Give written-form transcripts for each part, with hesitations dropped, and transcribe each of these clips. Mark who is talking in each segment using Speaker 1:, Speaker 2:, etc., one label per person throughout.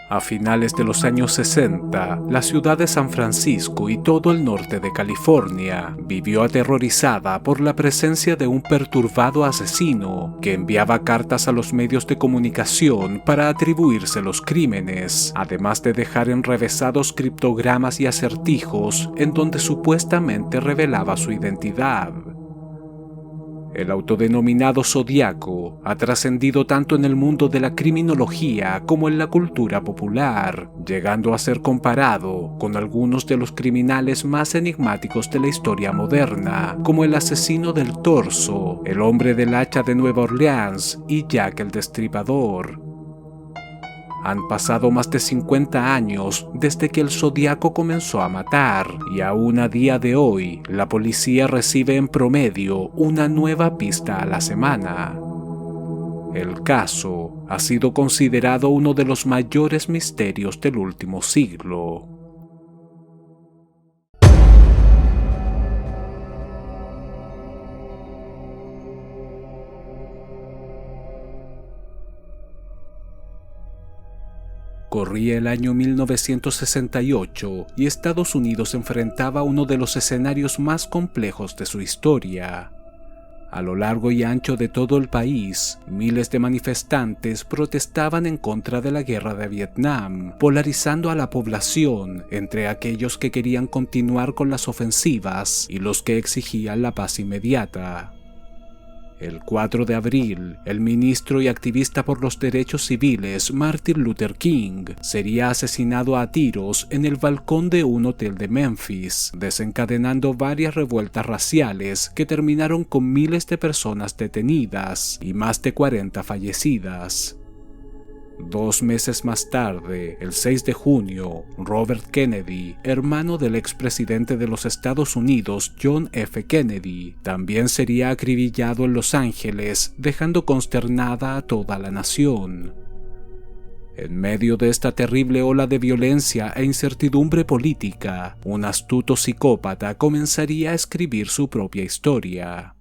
Speaker 1: A finales de los años 60, la ciudad de San Francisco y todo el norte de California vivió aterrorizada por la presencia de un perturbado asesino que enviaba cartas a los medios de comunicación para atribuirse los crímenes, además de dejar enrevesados criptogramas y acertijos en donde supuestamente revelaba su identidad. El autodenominado Zodíaco ha trascendido tanto en el mundo de la criminología como en la cultura popular, llegando a ser comparado con algunos de los criminales más enigmáticos de la historia moderna, como el asesino del torso, el hombre del hacha de Nueva Orleans y Jack el Destripador. Han pasado más de 50 años desde que el Zodíaco comenzó a matar, y aún a día de hoy, la policía recibe en promedio una nueva pista a la semana. El caso ha sido considerado uno de los mayores misterios del último siglo. Corría el año 1968 y Estados Unidos enfrentaba uno de los escenarios más complejos de su historia. A lo largo y ancho de todo el país, miles de manifestantes protestaban en contra de la guerra de Vietnam, polarizando a la población entre aquellos que querían continuar con las ofensivas y los que exigían la paz inmediata. El 4 de abril, el ministro y activista por los derechos civiles Martin Luther King sería asesinado a tiros en el balcón de un hotel de Memphis, desencadenando varias revueltas raciales que terminaron con miles de personas detenidas y más de 40 fallecidas. 2 meses más tarde, el 6 de junio, Robert Kennedy, hermano del expresidente de los Estados Unidos John F. Kennedy, también sería acribillado en Los Ángeles, dejando consternada a toda la nación. En medio de esta terrible ola de violencia e incertidumbre política, un astuto psicópata comenzaría a escribir su propia historia.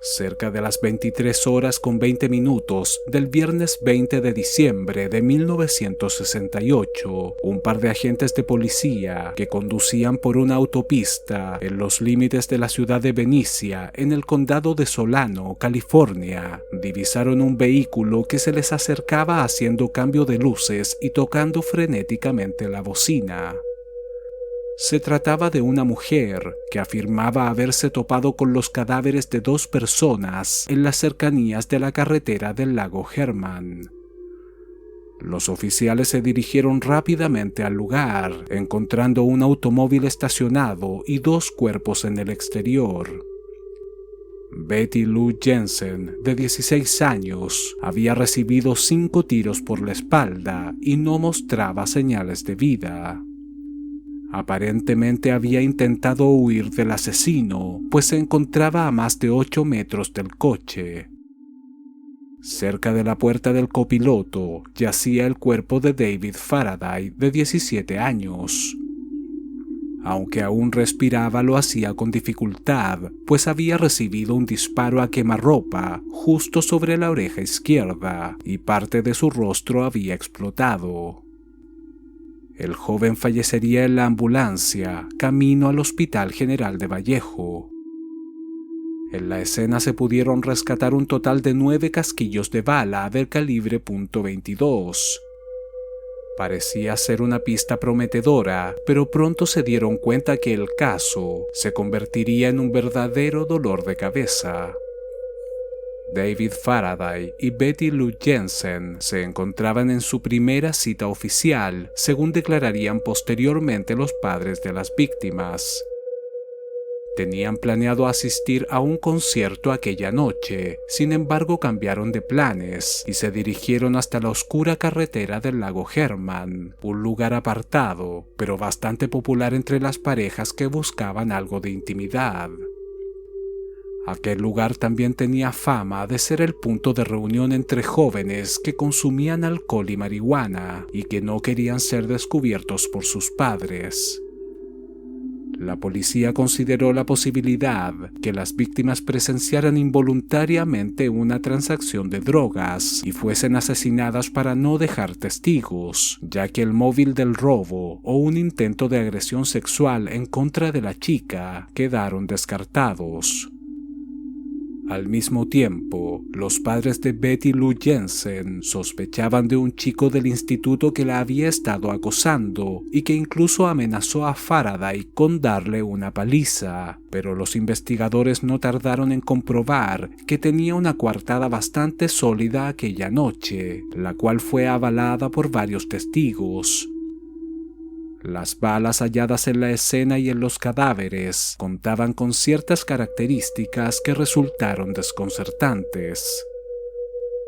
Speaker 1: Cerca de las 23:20 del viernes 20 de diciembre de 1968, un par de agentes de policía que conducían por una autopista en los límites de la ciudad de Benicia, en el condado de Solano, California, divisaron un vehículo que se les acercaba haciendo cambio de luces y tocando frenéticamente la bocina. Se trataba de una mujer que afirmaba haberse topado con los cadáveres de 2 personas en las cercanías de la carretera del lago Herman. Los oficiales se dirigieron rápidamente al lugar, encontrando un automóvil estacionado y 2 cuerpos en el exterior. Betty Lou Jensen, de 16 años, había recibido 5 tiros por la espalda y no mostraba señales de vida. Aparentemente había intentado huir del asesino, pues se encontraba a más de 8 metros del coche. Cerca de la puerta del copiloto yacía el cuerpo de David Faraday, de 17 años. Aunque aún respiraba, lo hacía con dificultad, pues había recibido un disparo a quemarropa justo sobre la oreja izquierda y parte de su rostro había explotado. El joven fallecería en la ambulancia, camino al Hospital General de Vallejo. En la escena se pudieron rescatar un total de 9 casquillos de bala del calibre .22. Parecía ser una pista prometedora, pero pronto se dieron cuenta que el caso se convertiría en un verdadero dolor de cabeza. David Faraday y Betty Lou Jensen se encontraban en su primera cita oficial, según declararían posteriormente los padres de las víctimas. Tenían planeado asistir a un concierto aquella noche, sin embargo cambiaron de planes y se dirigieron hasta la oscura carretera del lago Herman, un lugar apartado, pero bastante popular entre las parejas que buscaban algo de intimidad. Aquel lugar también tenía fama de ser el punto de reunión entre jóvenes que consumían alcohol y marihuana y que no querían ser descubiertos por sus padres. La policía consideró la posibilidad que las víctimas presenciaran involuntariamente una transacción de drogas y fuesen asesinadas para no dejar testigos, ya que el móvil del robo o un intento de agresión sexual en contra de la chica quedaron descartados. Al mismo tiempo, los padres de Betty Lou Jensen sospechaban de un chico del instituto que la había estado acosando y que incluso amenazó a Faraday con darle una paliza, pero los investigadores no tardaron en comprobar que tenía una coartada bastante sólida aquella noche, la cual fue avalada por varios testigos. Las balas halladas en la escena y en los cadáveres contaban con ciertas características que resultaron desconcertantes.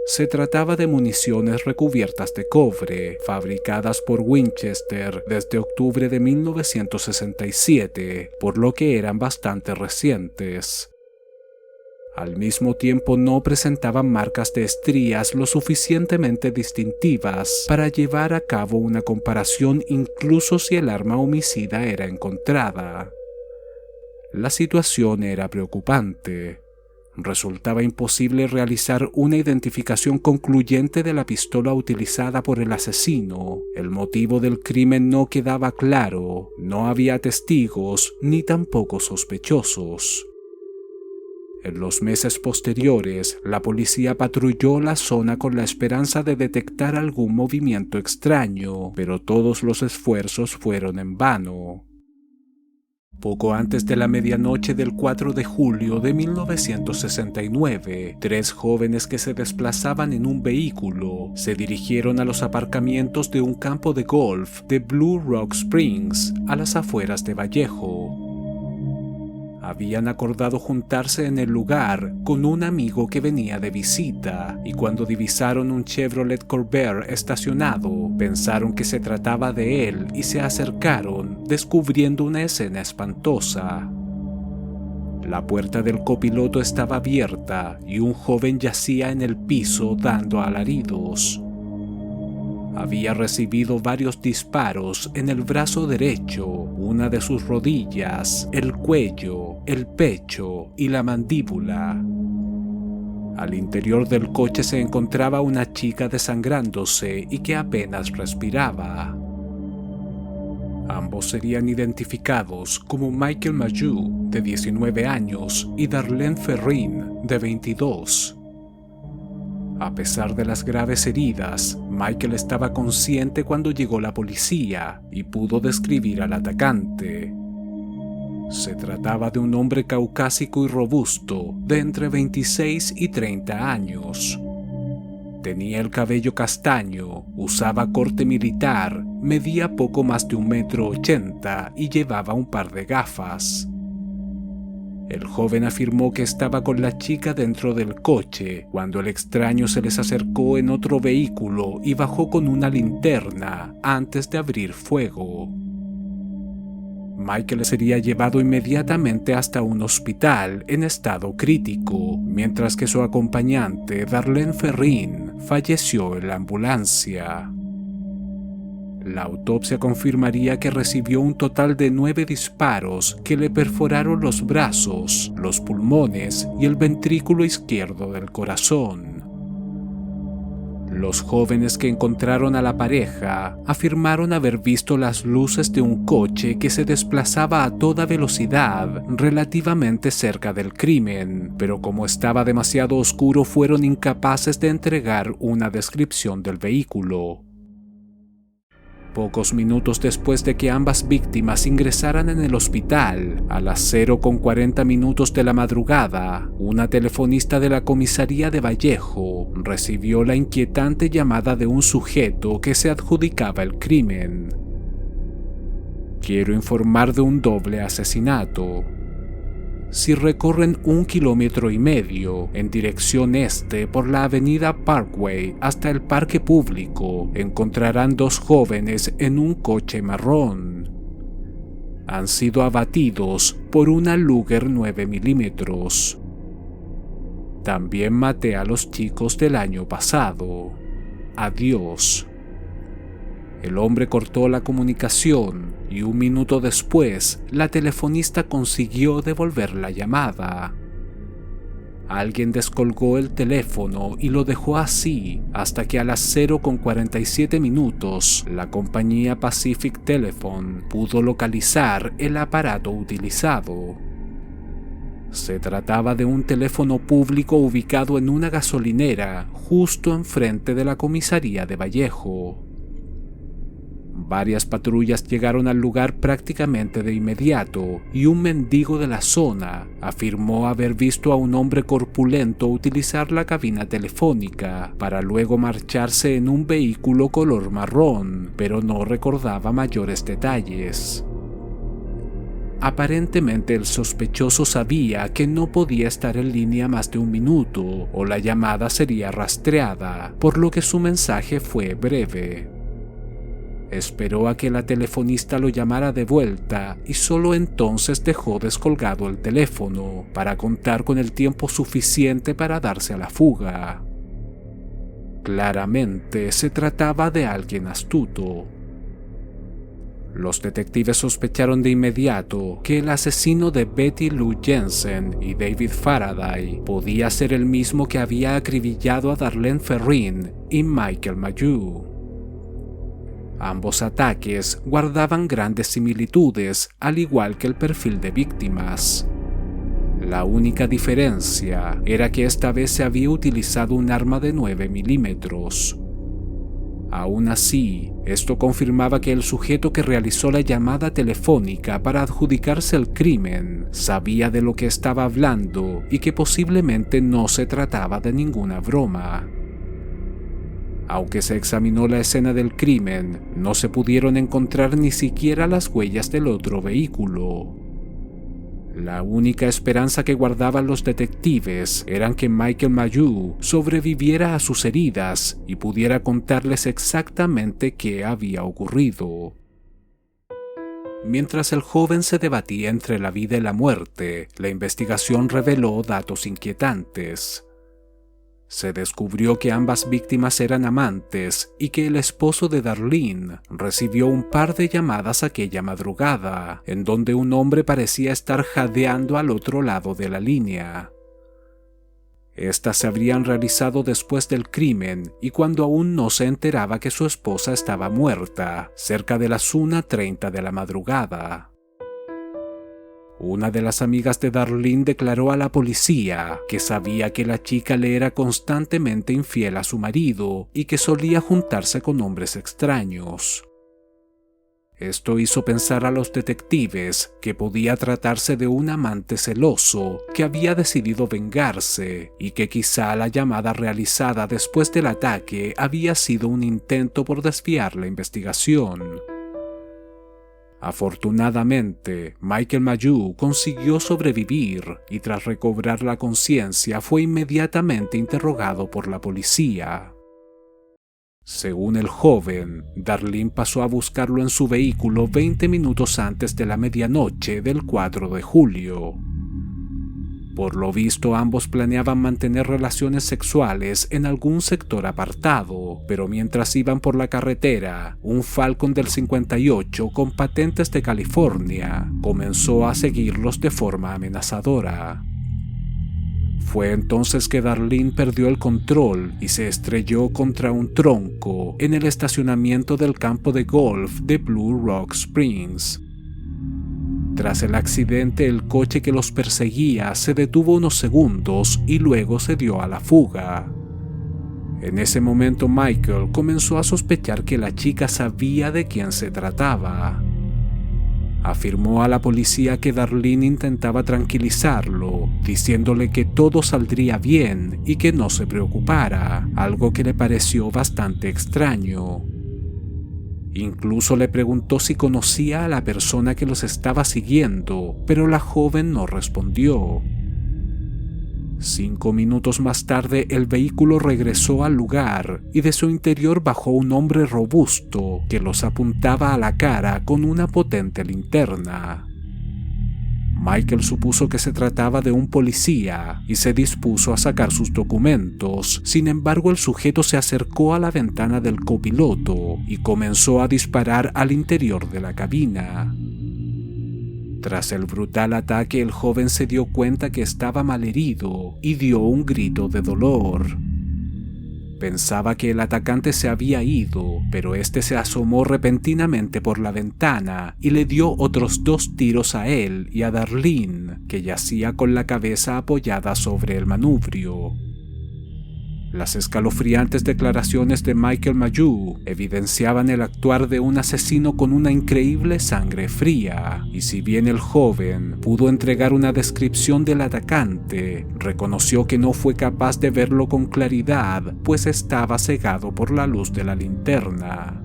Speaker 1: Se trataba de municiones recubiertas de cobre, fabricadas por Winchester desde octubre de 1967, por lo que eran bastante recientes. Al mismo tiempo no presentaban marcas de estrías lo suficientemente distintivas para llevar a cabo una comparación incluso si el arma homicida era encontrada. La situación era preocupante. Resultaba imposible realizar una identificación concluyente de la pistola utilizada por el asesino. El motivo del crimen no quedaba claro, no había testigos ni tampoco sospechosos. En los meses posteriores, la policía patrulló la zona con la esperanza de detectar algún movimiento extraño, pero todos los esfuerzos fueron en vano. Poco antes de la medianoche del 4 de julio de 1969, 3 jóvenes que se desplazaban en un vehículo se dirigieron a los aparcamientos de un campo de golf de Blue Rock Springs, a las afueras de Vallejo. Habían acordado juntarse en el lugar con un amigo que venía de visita, y cuando divisaron un Chevrolet Corvair estacionado, pensaron que se trataba de él y se acercaron, descubriendo una escena espantosa. La puerta del copiloto estaba abierta y un joven yacía en el piso dando alaridos. Había recibido varios disparos en el brazo derecho, una de sus rodillas, el cuello, el pecho y la mandíbula. Al interior del coche se encontraba una chica desangrándose y que apenas respiraba. Ambos serían identificados como Michael Mageau, de 19 años, y Darlene Ferrin, de 22. A pesar de las graves heridas, Michael estaba consciente cuando llegó la policía y pudo describir al atacante. Se trataba de un hombre caucásico y robusto, de entre 26 y 30 años. Tenía el cabello castaño, usaba corte militar, medía poco más de 1,80 m y llevaba un par de gafas. El joven afirmó que estaba con la chica dentro del coche cuando el extraño se les acercó en otro vehículo y bajó con una linterna antes de abrir fuego. Michael sería llevado inmediatamente hasta un hospital en estado crítico, mientras que su acompañante, Darlene Ferrin, falleció en la ambulancia. La autopsia confirmaría que recibió un total de 9 disparos que le perforaron los brazos, los pulmones y el ventrículo izquierdo del corazón. Los jóvenes que encontraron a la pareja afirmaron haber visto las luces de un coche que se desplazaba a toda velocidad relativamente cerca del crimen, pero como estaba demasiado oscuro fueron incapaces de entregar una descripción del vehículo. Pocos minutos después de que ambas víctimas ingresaran en el hospital, a las 0:40 de la madrugada, una telefonista de la comisaría de Vallejo recibió la inquietante llamada de un sujeto que se adjudicaba el crimen. Quiero informar de un doble asesinato. Si recorren 1,5 kilómetros en dirección este por la avenida Parkway hasta el parque público, encontrarán 2 jóvenes en un coche marrón. Han sido abatidos por una Luger 9 milímetros. También maté a los chicos del año pasado. Adiós. El hombre cortó la comunicación y 1 minuto después, la telefonista consiguió devolver la llamada. Alguien descolgó el teléfono y lo dejó así hasta que a las 0:47 minutos la compañía Pacific Telephone pudo localizar el aparato utilizado. Se trataba de un teléfono público ubicado en una gasolinera justo enfrente de la comisaría de Vallejo. Varias patrullas llegaron al lugar prácticamente de inmediato y un mendigo de la zona afirmó haber visto a un hombre corpulento utilizar la cabina telefónica para luego marcharse en un vehículo color marrón, pero no recordaba mayores detalles. Aparentemente el sospechoso sabía que no podía estar en línea más de 1 minuto o la llamada sería rastreada, por lo que su mensaje fue breve. Esperó a que la telefonista lo llamara de vuelta y solo entonces dejó descolgado el teléfono para contar con el tiempo suficiente para darse a la fuga. Claramente se trataba de alguien astuto. Los detectives sospecharon de inmediato que el asesino de Betty Lou Jensen y David Faraday podía ser el mismo que había acribillado a Darlene Ferrin y Michael Mayhew. Ambos ataques guardaban grandes similitudes, al igual que el perfil de víctimas. La única diferencia era que esta vez se había utilizado un arma de 9 milímetros. Aún así, esto confirmaba que el sujeto que realizó la llamada telefónica para adjudicarse el crimen sabía de lo que estaba hablando y que posiblemente no se trataba de ninguna broma. Aunque se examinó la escena del crimen, no se pudieron encontrar ni siquiera las huellas del otro vehículo. La única esperanza que guardaban los detectives era que Michael Mayhew sobreviviera a sus heridas y pudiera contarles exactamente qué había ocurrido. Mientras el joven se debatía entre la vida y la muerte, la investigación reveló datos inquietantes. Se descubrió que ambas víctimas eran amantes y que el esposo de Darlene recibió un par de llamadas aquella madrugada, en donde un hombre parecía estar jadeando al otro lado de la línea. Estas se habrían realizado después del crimen y cuando aún no se enteraba que su esposa estaba muerta, cerca de las 1:30 de la madrugada. Una de las amigas de Darlene declaró a la policía que sabía que la chica le era constantemente infiel a su marido y que solía juntarse con hombres extraños. Esto hizo pensar a los detectives que podía tratarse de un amante celoso que había decidido vengarse y que quizá la llamada realizada después del ataque había sido un intento por desviar la investigación. Afortunadamente, Michael Mayhew consiguió sobrevivir y tras recobrar la conciencia fue inmediatamente interrogado por la policía. Según el joven, Darlene pasó a buscarlo en su vehículo 20 minutos antes de la medianoche del 4 de julio. Por lo visto, ambos planeaban mantener relaciones sexuales en algún sector apartado, pero mientras iban por la carretera, un Falcon del 58 con patentes de California comenzó a seguirlos de forma amenazadora. Fue entonces que Darlene perdió el control y se estrelló contra un tronco en el estacionamiento del campo de golf de Blue Rock Springs. Tras el accidente, el coche que los perseguía se detuvo unos segundos y luego se dio a la fuga. En ese momento Michael comenzó a sospechar que la chica sabía de quién se trataba. Afirmó a la policía que Darlene intentaba tranquilizarlo, diciéndole que todo saldría bien y que no se preocupara, algo que le pareció bastante extraño. Incluso le preguntó si conocía a la persona que los estaba siguiendo, pero la joven no respondió. 5 minutos más tarde, el vehículo regresó al lugar y de su interior bajó un hombre robusto que los apuntaba a la cara con una potente linterna. Michael supuso que se trataba de un policía y se dispuso a sacar sus documentos. Sin embargo, el sujeto se acercó a la ventana del copiloto y comenzó a disparar al interior de la cabina. Tras el brutal ataque, el joven se dio cuenta que estaba malherido y dio un grito de dolor. Pensaba que el atacante se había ido, pero este se asomó repentinamente por la ventana y le dio otros 2 tiros a él y a Darlene, que yacía con la cabeza apoyada sobre el manubrio. Las escalofriantes declaraciones de Michael Mayhew evidenciaban el actuar de un asesino con una increíble sangre fría, y si bien el joven pudo entregar una descripción del atacante, reconoció que no fue capaz de verlo con claridad, pues estaba cegado por la luz de la linterna.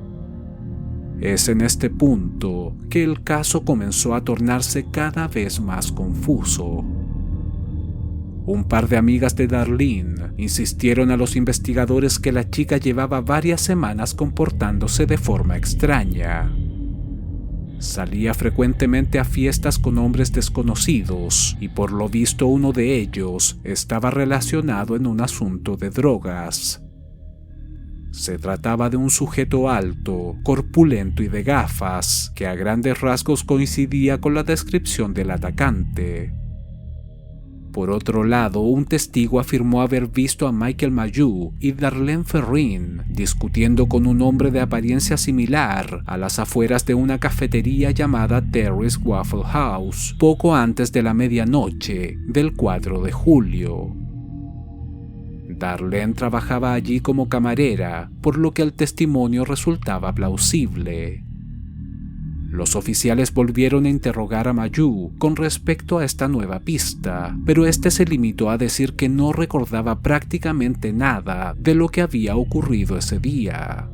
Speaker 1: Es en este punto que el caso comenzó a tornarse cada vez más confuso. Un par de amigas de Darlene insistieron a los investigadores que la chica llevaba varias semanas comportándose de forma extraña. Salía frecuentemente a fiestas con hombres desconocidos y por lo visto uno de ellos estaba relacionado en un asunto de drogas. Se trataba de un sujeto alto, corpulento y de gafas, que a grandes rasgos coincidía con la descripción del atacante. Por otro lado, un testigo afirmó haber visto a Michael Mayhew y Darlene Ferrin discutiendo con un hombre de apariencia similar a las afueras de una cafetería llamada Terry's Waffle House, poco antes de la medianoche del 4 de julio. Darlene trabajaba allí como camarera, por lo que el testimonio resultaba plausible. Los oficiales volvieron a interrogar a Mayhew con respecto a esta nueva pista, pero este se limitó a decir que no recordaba prácticamente nada de lo que había ocurrido ese día.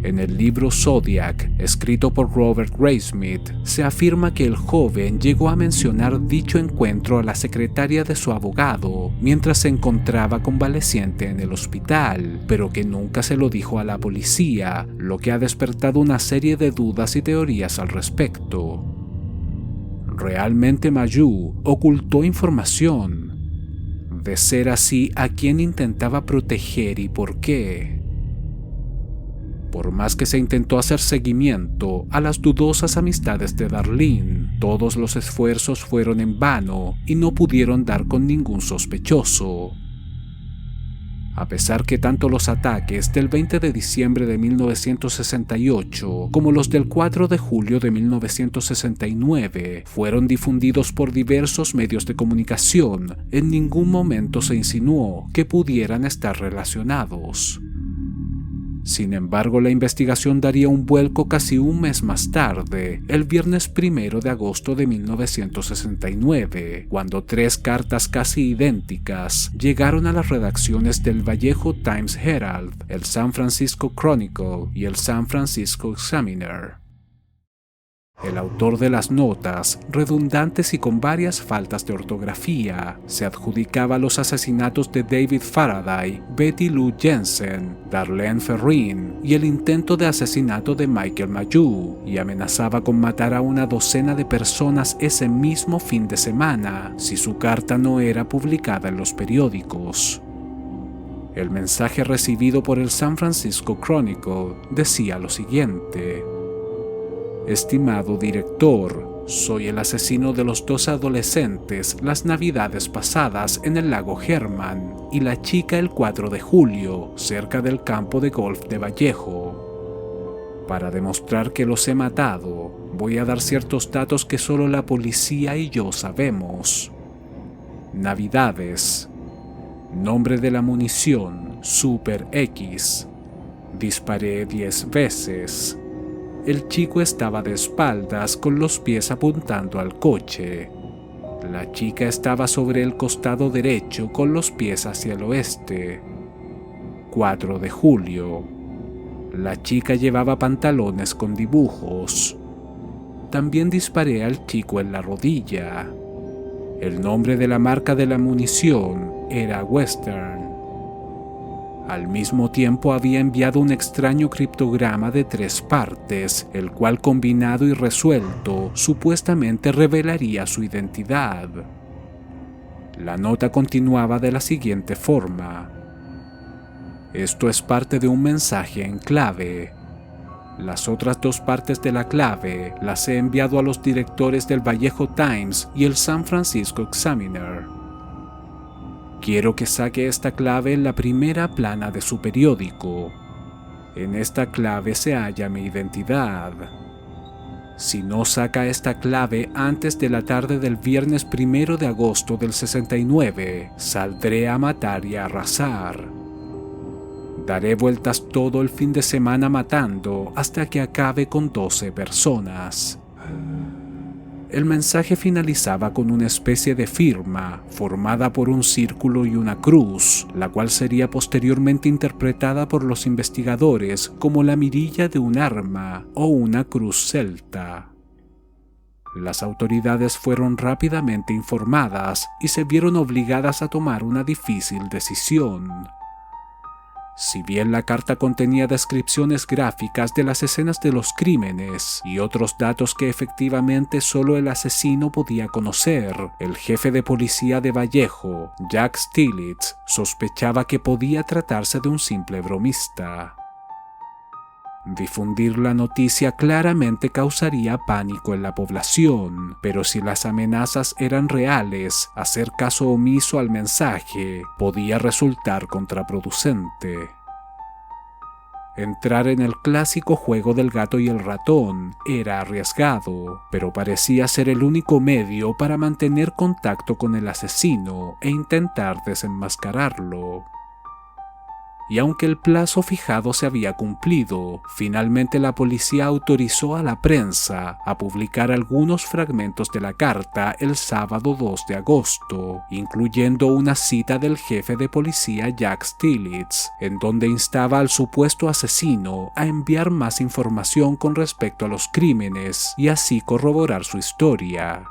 Speaker 1: En el libro Zodiac, escrito por Robert Graysmith, se afirma que el joven llegó a mencionar dicho encuentro a la secretaria de su abogado mientras se encontraba convaleciente en el hospital, pero que nunca se lo dijo a la policía, lo que ha despertado una serie de dudas y teorías al respecto. ¿Realmente Mayhew ocultó información? De ser así, ¿a quién intentaba proteger y por qué? Por más que se intentó hacer seguimiento a las dudosas amistades de Darlene, todos los esfuerzos fueron en vano y no pudieron dar con ningún sospechoso. A pesar que tanto los ataques del 20 de diciembre de 1968 como los del 4 de julio de 1969 fueron difundidos por diversos medios de comunicación, en ningún momento se insinuó que pudieran estar relacionados. Sin embargo, la investigación daría un vuelco casi un mes más tarde, el viernes 1 de agosto de 1969, cuando 3 cartas casi idénticas llegaron a las redacciones del Vallejo Times Herald, el San Francisco Chronicle y el San Francisco Examiner. El autor de las notas, redundantes y con varias faltas de ortografía, se adjudicaba los asesinatos de David Faraday, Betty Lou Jensen, Darlene Ferrin y el intento de asesinato de Michael Mayhew, y amenazaba con matar a una docena de personas ese mismo fin de semana si su carta no era publicada en los periódicos. El mensaje recibido por el San Francisco Chronicle decía lo siguiente: Estimado director, soy el asesino de los 2 adolescentes las navidades pasadas en el lago Herman y la chica el 4 de julio cerca del campo de golf de Vallejo. Para demostrar que los he matado, voy a dar ciertos datos que solo la policía y yo sabemos. Navidades. Nombre de la munición, Super X. Disparé 10 veces. El chico estaba de espaldas con los pies apuntando al coche. La chica estaba sobre el costado derecho con los pies hacia el oeste. 4 de julio. La chica llevaba pantalones con dibujos. También disparé al chico en la rodilla. El nombre de la marca de la munición era Western. Al mismo tiempo había enviado un extraño criptograma de 3 partes, el cual combinado y resuelto supuestamente revelaría su identidad. La nota continuaba de la siguiente forma: esto es parte de un mensaje en clave. Las otras 2 partes de la clave las he enviado a los directores del Vallejo Times y el San Francisco Examiner. Quiero que saque esta clave en la primera plana de su periódico. En esta clave se halla mi identidad. Si no saca esta clave antes de la tarde del viernes 1 de agosto del 69, saldré a matar y a arrasar. Daré vueltas todo el fin de semana matando hasta que acabe con 12 personas. El mensaje finalizaba con una especie de firma formada por un círculo y una cruz, la cual sería posteriormente interpretada por los investigadores como la mirilla de un arma o una cruz celta. Las autoridades fueron rápidamente informadas y se vieron obligadas a tomar una difícil decisión. Si bien la carta contenía descripciones gráficas de las escenas de los crímenes y otros datos que efectivamente solo el asesino podía conocer, el jefe de policía de Vallejo, Jack Stillitz, sospechaba que podía tratarse de un simple bromista. Difundir la noticia claramente causaría pánico en la población, pero si las amenazas eran reales, hacer caso omiso al mensaje podía resultar contraproducente. Entrar en el clásico juego del gato y el ratón era arriesgado, pero parecía ser el único medio para mantener contacto con el asesino e intentar desenmascararlo. Y aunque el plazo fijado se había cumplido, finalmente la policía autorizó a la prensa a publicar algunos fragmentos de la carta el sábado 2 de agosto, incluyendo una cita del jefe de policía Jack Stillitz, en donde instaba al supuesto asesino a enviar más información con respecto a los crímenes y así corroborar su historia.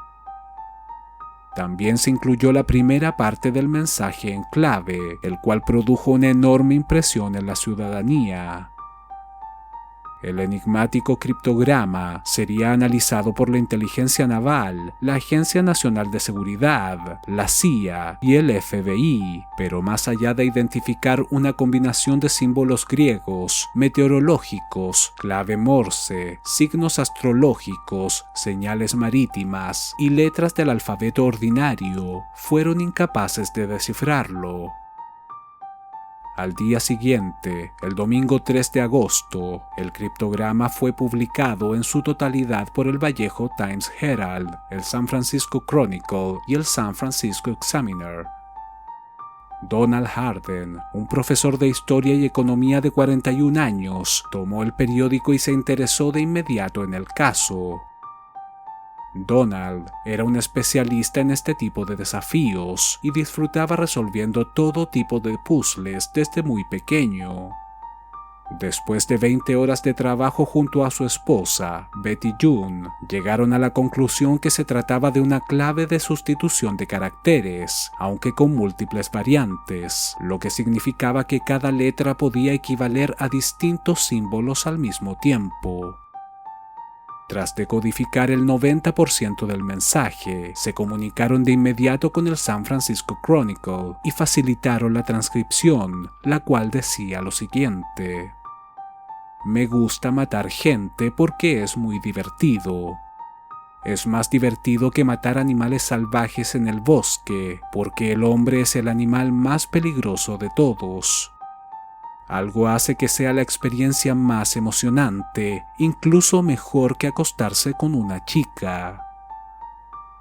Speaker 1: También se incluyó la primera parte del mensaje en clave, el cual produjo una enorme impresión en la ciudadanía. El enigmático criptograma sería analizado por la Inteligencia Naval, la Agencia Nacional de Seguridad, la CIA y el FBI, pero más allá de identificar una combinación de símbolos griegos, meteorológicos, clave Morse, signos astrológicos, señales marítimas y letras del alfabeto ordinario, fueron incapaces de descifrarlo. Al día siguiente, el domingo 3 de agosto, el criptograma fue publicado en su totalidad por el Vallejo Times Herald, el San Francisco Chronicle y el San Francisco Examiner. Donald Harden, un profesor de historia y economía de 41 años, tomó el periódico y se interesó de inmediato en el caso. Donald era un especialista en este tipo de desafíos y disfrutaba resolviendo todo tipo de puzzles desde muy pequeño. Después de 20 horas de trabajo junto a su esposa, Betty June, llegaron a la conclusión que se trataba de una clave de sustitución de caracteres, aunque con múltiples variantes, lo que significaba que cada letra podía equivaler a distintos símbolos al mismo tiempo. Tras decodificar el 90% del mensaje, se comunicaron de inmediato con el San Francisco Chronicle y facilitaron la transcripción, la cual decía lo siguiente: "Me gusta matar gente porque es muy divertido. Es más divertido que matar animales salvajes en el bosque, porque el hombre es el animal más peligroso de todos. Algo hace que sea la experiencia más emocionante, incluso mejor que acostarse con una chica.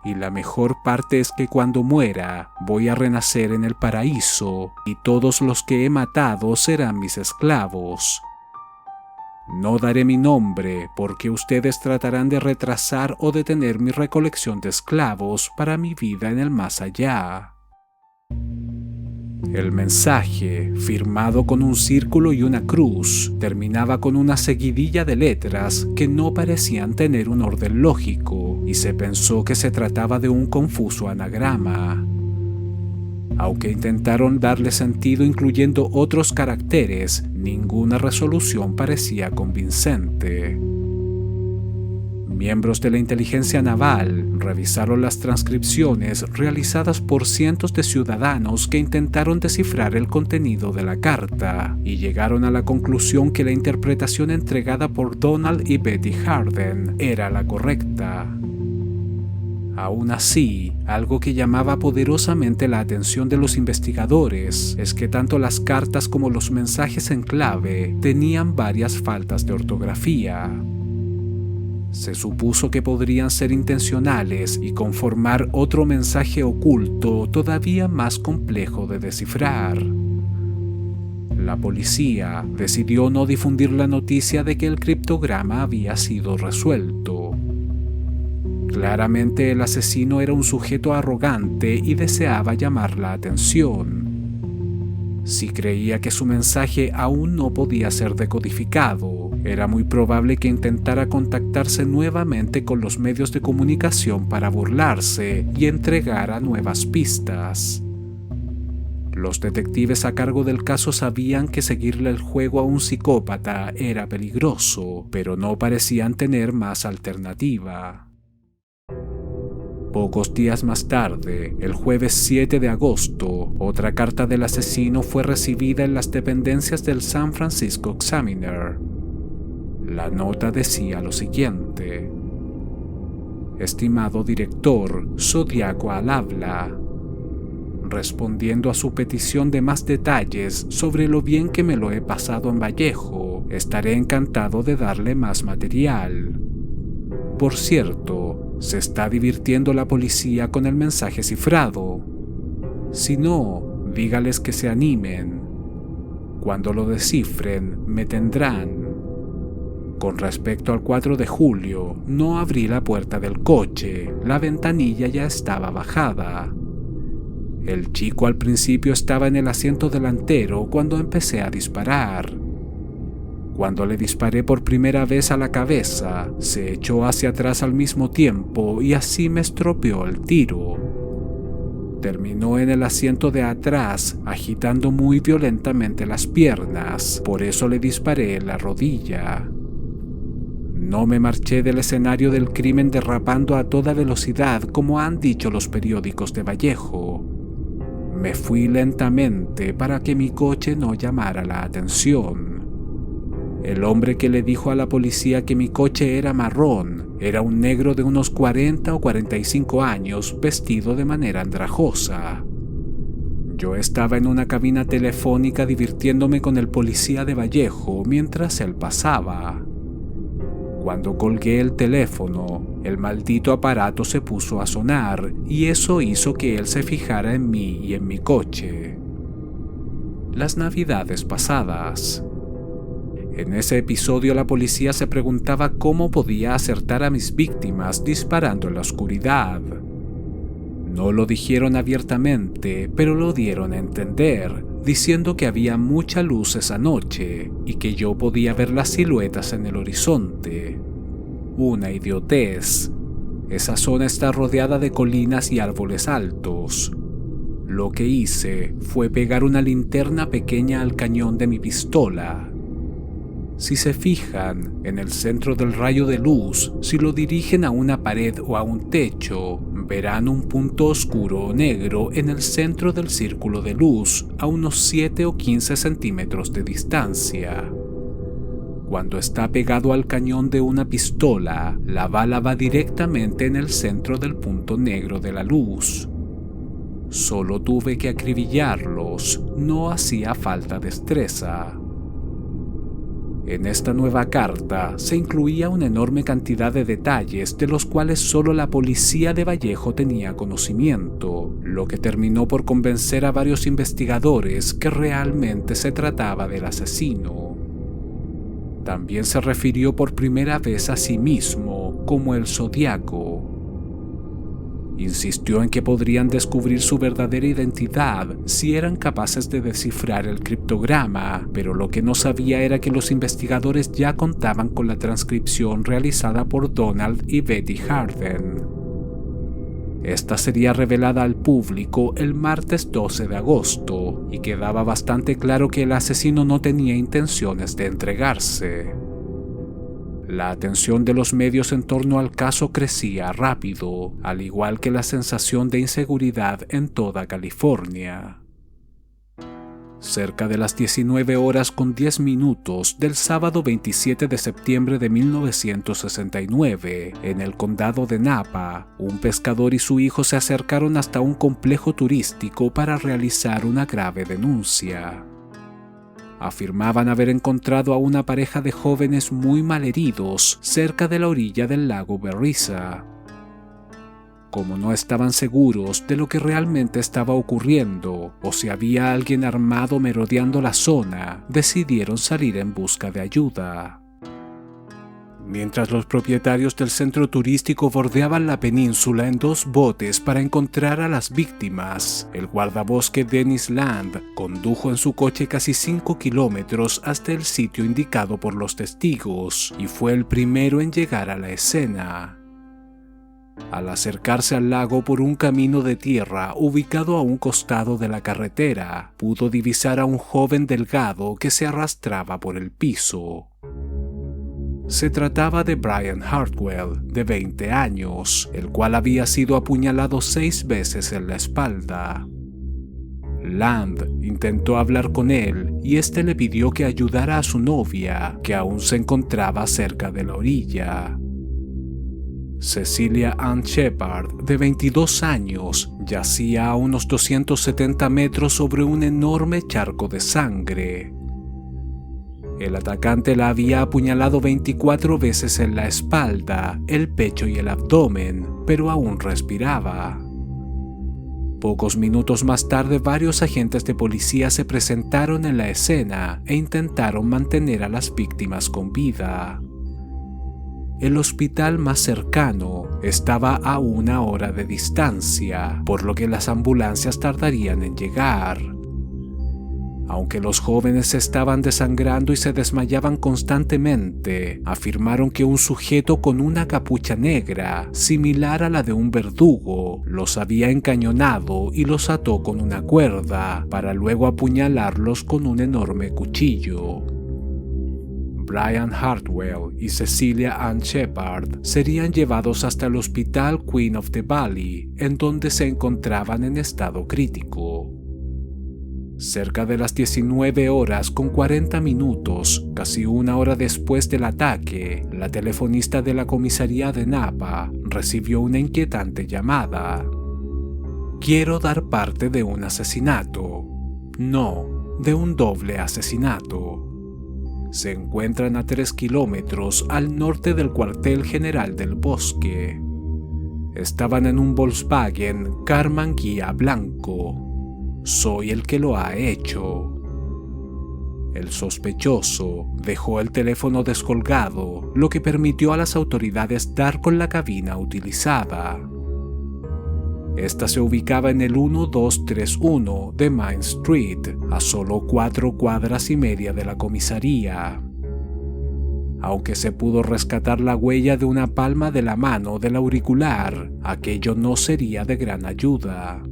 Speaker 1: Y la mejor parte es que cuando muera, voy a renacer en el paraíso, y todos los que he matado serán mis esclavos. No daré mi nombre, porque ustedes tratarán de retrasar o detener mi recolección de esclavos para mi vida en el más allá". El mensaje, firmado con un círculo y una cruz, terminaba con una seguidilla de letras que no parecían tener un orden lógico, y se pensó que se trataba de un confuso anagrama. Aunque intentaron darle sentido incluyendo otros caracteres, ninguna resolución parecía convincente. Miembros de la inteligencia naval revisaron las transcripciones realizadas por cientos de ciudadanos que intentaron descifrar el contenido de la carta y llegaron a la conclusión que la interpretación entregada por Donald y Betty Harden era la correcta. Aún así, algo que llamaba poderosamente la atención de los investigadores es que tanto las cartas como los mensajes en clave tenían varias faltas de ortografía. Se supuso que podrían ser intencionales y conformar otro mensaje oculto todavía más complejo de descifrar. La policía decidió no difundir la noticia de que el criptograma había sido resuelto. Claramente el asesino era un sujeto arrogante y deseaba llamar la atención. Si creía que su mensaje aún no podía ser decodificado, era muy probable que intentara contactarse nuevamente con los medios de comunicación para burlarse y entregar nuevas pistas. Los detectives a cargo del caso sabían que seguirle el juego a un psicópata era peligroso, pero no parecían tener más alternativa. Pocos días más tarde, el jueves 7 de agosto, otra carta del asesino fue recibida en las dependencias del San Francisco Examiner. La nota decía lo siguiente: Estimado director, Zodiaco al habla. Respondiendo a su petición de más detalles sobre lo bien que me lo he pasado en Vallejo, estaré encantado de darle más material. Por cierto, se está divirtiendo la policía con el mensaje cifrado. Si no, dígales que se animen. Cuando lo descifren, me tendrán. Con respecto al 4 de julio, no abrí la puerta del coche, la ventanilla ya estaba bajada. El chico al principio estaba en el asiento delantero cuando empecé a disparar. Cuando le disparé por primera vez a la cabeza, se echó hacia atrás al mismo tiempo y así me estropeó el tiro. Terminó en el asiento de atrás, agitando muy violentamente las piernas, por eso le disparé en la rodilla. No me marché del escenario del crimen derrapando a toda velocidad como han dicho los periódicos de Vallejo. Me fui lentamente para que mi coche no llamara la atención. El hombre que le dijo a la policía que mi coche era marrón era un negro de unos 40 o 45 años vestido de manera andrajosa. Yo estaba en una cabina telefónica divirtiéndome con el policía de Vallejo mientras él pasaba. Cuando colgué el teléfono, el maldito aparato se puso a sonar y eso hizo que él se fijara en mí y en mi coche. Las navidades pasadas. En ese episodio la policía se preguntaba cómo podía acertar a mis víctimas disparando en la oscuridad. No lo dijeron abiertamente, pero lo dieron a entender, diciendo que había mucha luz esa noche y que yo podía ver las siluetas en el horizonte. Una idiotez. Esa zona está rodeada de colinas y árboles altos. Lo que hice fue pegar una linterna pequeña al cañón de mi pistola. Si se fijan, en el centro del rayo de luz, si lo dirigen a una pared o a un techo, verán un punto oscuro o negro en el centro del círculo de luz, a unos 7 o 15 centímetros de distancia. Cuando está pegado al cañón de una pistola, la bala va directamente en el centro del punto negro de la luz. Solo tuve que acribillarlos, no hacía falta destreza. En esta nueva carta se incluía una enorme cantidad de detalles de los cuales solo la policía de Vallejo tenía conocimiento, lo que terminó por convencer a varios investigadores que realmente se trataba del asesino. También se refirió por primera vez a sí mismo como el Zodiaco. Insistió en que podrían descubrir su verdadera identidad si eran capaces de descifrar el criptograma, pero lo que no sabía era que los investigadores ya contaban con la transcripción realizada por Donald y Betty Harden. Esta sería revelada al público el martes 12 de agosto y quedaba bastante claro que el asesino no tenía intenciones de entregarse. La atención de los medios en torno al caso crecía rápido, al igual que la sensación de inseguridad en toda California. Cerca de las 19:10 del sábado 27 de septiembre de 1969, en el condado de Napa, un pescador y su hijo se acercaron hasta un complejo turístico para realizar una grave denuncia. Afirmaban haber encontrado a una pareja de jóvenes muy malheridos cerca de la orilla del lago Berryessa. Como no estaban seguros de lo que realmente estaba ocurriendo o si había alguien armado merodeando la zona, decidieron salir en busca de ayuda. Mientras los propietarios del centro turístico bordeaban la península en 2 botes para encontrar a las víctimas, el guardabosque Dennis Land condujo en su coche casi 5 kilómetros hasta el sitio indicado por los testigos y fue el primero en llegar a la escena. Al acercarse al lago por un camino de tierra ubicado a un costado de la carretera, pudo divisar a un joven delgado que se arrastraba por el piso. Se trataba de Brian Hartwell, de 20 años, el cual había sido apuñalado 6 veces en la espalda. Land intentó hablar con él y este le pidió que ayudara a su novia, que aún se encontraba cerca de la orilla. Cecilia Ann Shepard, de 22 años, yacía a unos 270 metros sobre un enorme charco de sangre. El atacante la había apuñalado 24 veces en la espalda, el pecho y el abdomen, pero aún respiraba. Pocos minutos más tarde, varios agentes de policía se presentaron en la escena e intentaron mantener a las víctimas con vida. El hospital más cercano estaba a 1 hora de distancia, por lo que las ambulancias tardarían en llegar. Aunque los jóvenes estaban desangrando y se desmayaban constantemente, afirmaron que un sujeto con una capucha negra, similar a la de un verdugo, los había encañonado y los ató con una cuerda, para luego apuñalarlos con un enorme cuchillo. Brian Hartwell y Cecilia Ann Shepard serían llevados hasta el hospital Queen of the Valley, en donde se encontraban en estado crítico. Cerca de las 19:40, casi 1 hora después del ataque, la telefonista de la comisaría de Napa recibió una inquietante llamada. «Quiero dar parte de un asesinato. No, de un doble asesinato. Se encuentran a 3 kilómetros al norte del cuartel general del bosque. Estaban en un Volkswagen Karmann Ghia blanco. Soy el que lo ha hecho». El sospechoso dejó el teléfono descolgado, lo que permitió a las autoridades dar con la cabina utilizada. Esta se ubicaba en el 1231 de Main Street, a solo 4 cuadras y media de la comisaría. Aunque se pudo rescatar la huella de una palma de la mano del auricular, aquello no sería de gran ayuda.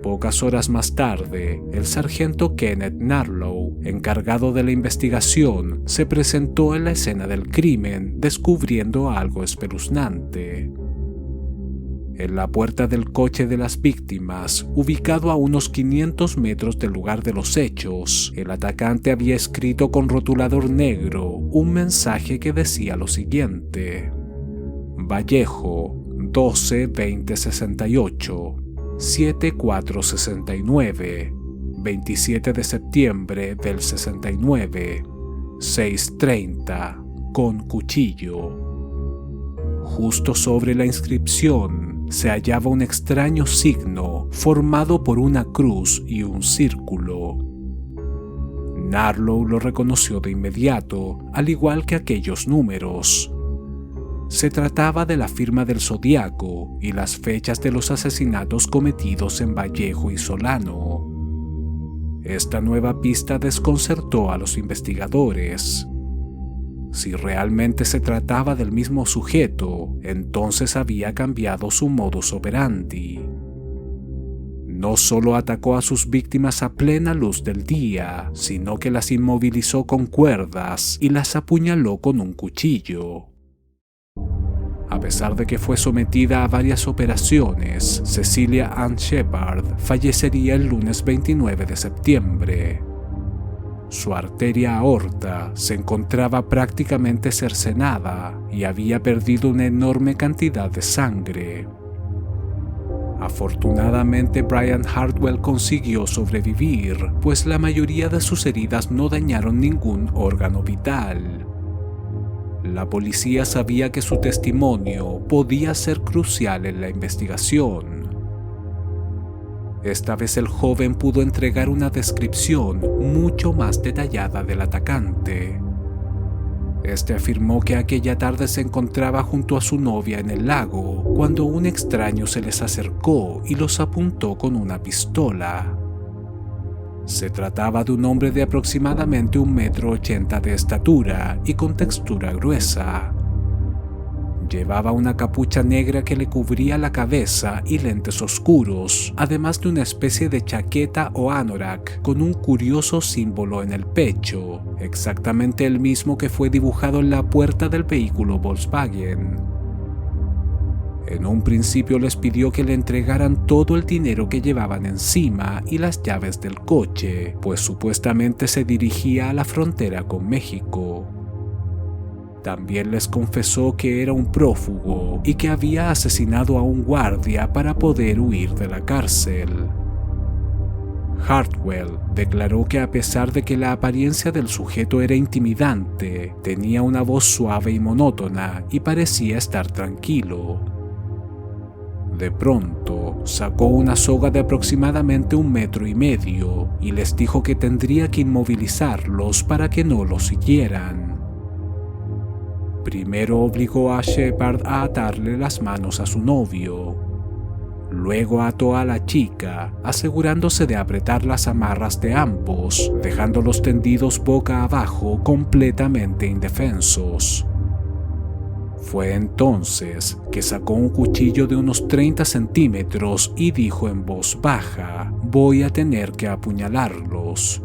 Speaker 1: Pocas horas más tarde, el sargento Kenneth Narlow, encargado de la investigación, se presentó en la escena del crimen, descubriendo algo espeluznante. En la puerta del coche de las víctimas, ubicado a unos 500 metros del lugar de los hechos, el atacante había escrito con rotulador negro un mensaje que decía lo siguiente: Vallejo, 12-2068, 7469, 27 de septiembre del 69, 6:30, con cuchillo. Justo sobre la inscripción se hallaba un extraño signo formado por una cruz y un círculo. Narlow lo reconoció de inmediato, al igual que aquellos números. Se trataba de la firma del Zodíaco y las fechas de los asesinatos cometidos en Vallejo y Solano. Esta nueva pista desconcertó a los investigadores. Si realmente se trataba del mismo sujeto, entonces había cambiado su modus operandi. No solo atacó a sus víctimas a plena luz del día, sino que las inmovilizó con cuerdas y las apuñaló con un cuchillo. A pesar de que fue sometida a varias operaciones, Cecilia Ann Shepard fallecería el lunes 29 de septiembre. Su arteria aorta se encontraba prácticamente cercenada y había perdido una enorme cantidad de sangre. Afortunadamente, Brian Hartwell consiguió sobrevivir, pues la mayoría de sus heridas no dañaron ningún órgano vital. La policía sabía que su testimonio podía ser crucial en la investigación. Esta vez el joven pudo entregar una descripción mucho más detallada del atacante. Este afirmó que aquella tarde se encontraba junto a su novia en el lago cuando un extraño se les acercó y los apuntó con una pistola. Se trataba de un hombre de aproximadamente 1,80 m de estatura y con textura gruesa. Llevaba una capucha negra que le cubría la cabeza y lentes oscuros, además de una especie de chaqueta o anorak con un curioso símbolo en el pecho, exactamente el mismo que fue dibujado en la puerta del vehículo Volkswagen. En un principio les pidió que le entregaran todo el dinero que llevaban encima y las llaves del coche, pues supuestamente se dirigía a la frontera con México. También les confesó que era un prófugo y que había asesinado a un guardia para poder huir de la cárcel. Hartwell declaró que a pesar de que la apariencia del sujeto era intimidante, tenía una voz suave y monótona y parecía estar tranquilo. De pronto, sacó una soga de aproximadamente 1,5 m y les dijo que tendría que inmovilizarlos para que no lo siguieran. Primero obligó a Shepard a atarle las manos a su novio. Luego ató a la chica, asegurándose de apretar las amarras de ambos, dejándolos tendidos boca abajo completamente indefensos. Fue entonces que sacó un cuchillo de unos 30 centímetros y dijo en voz baja: «Voy a tener que apuñalarlos».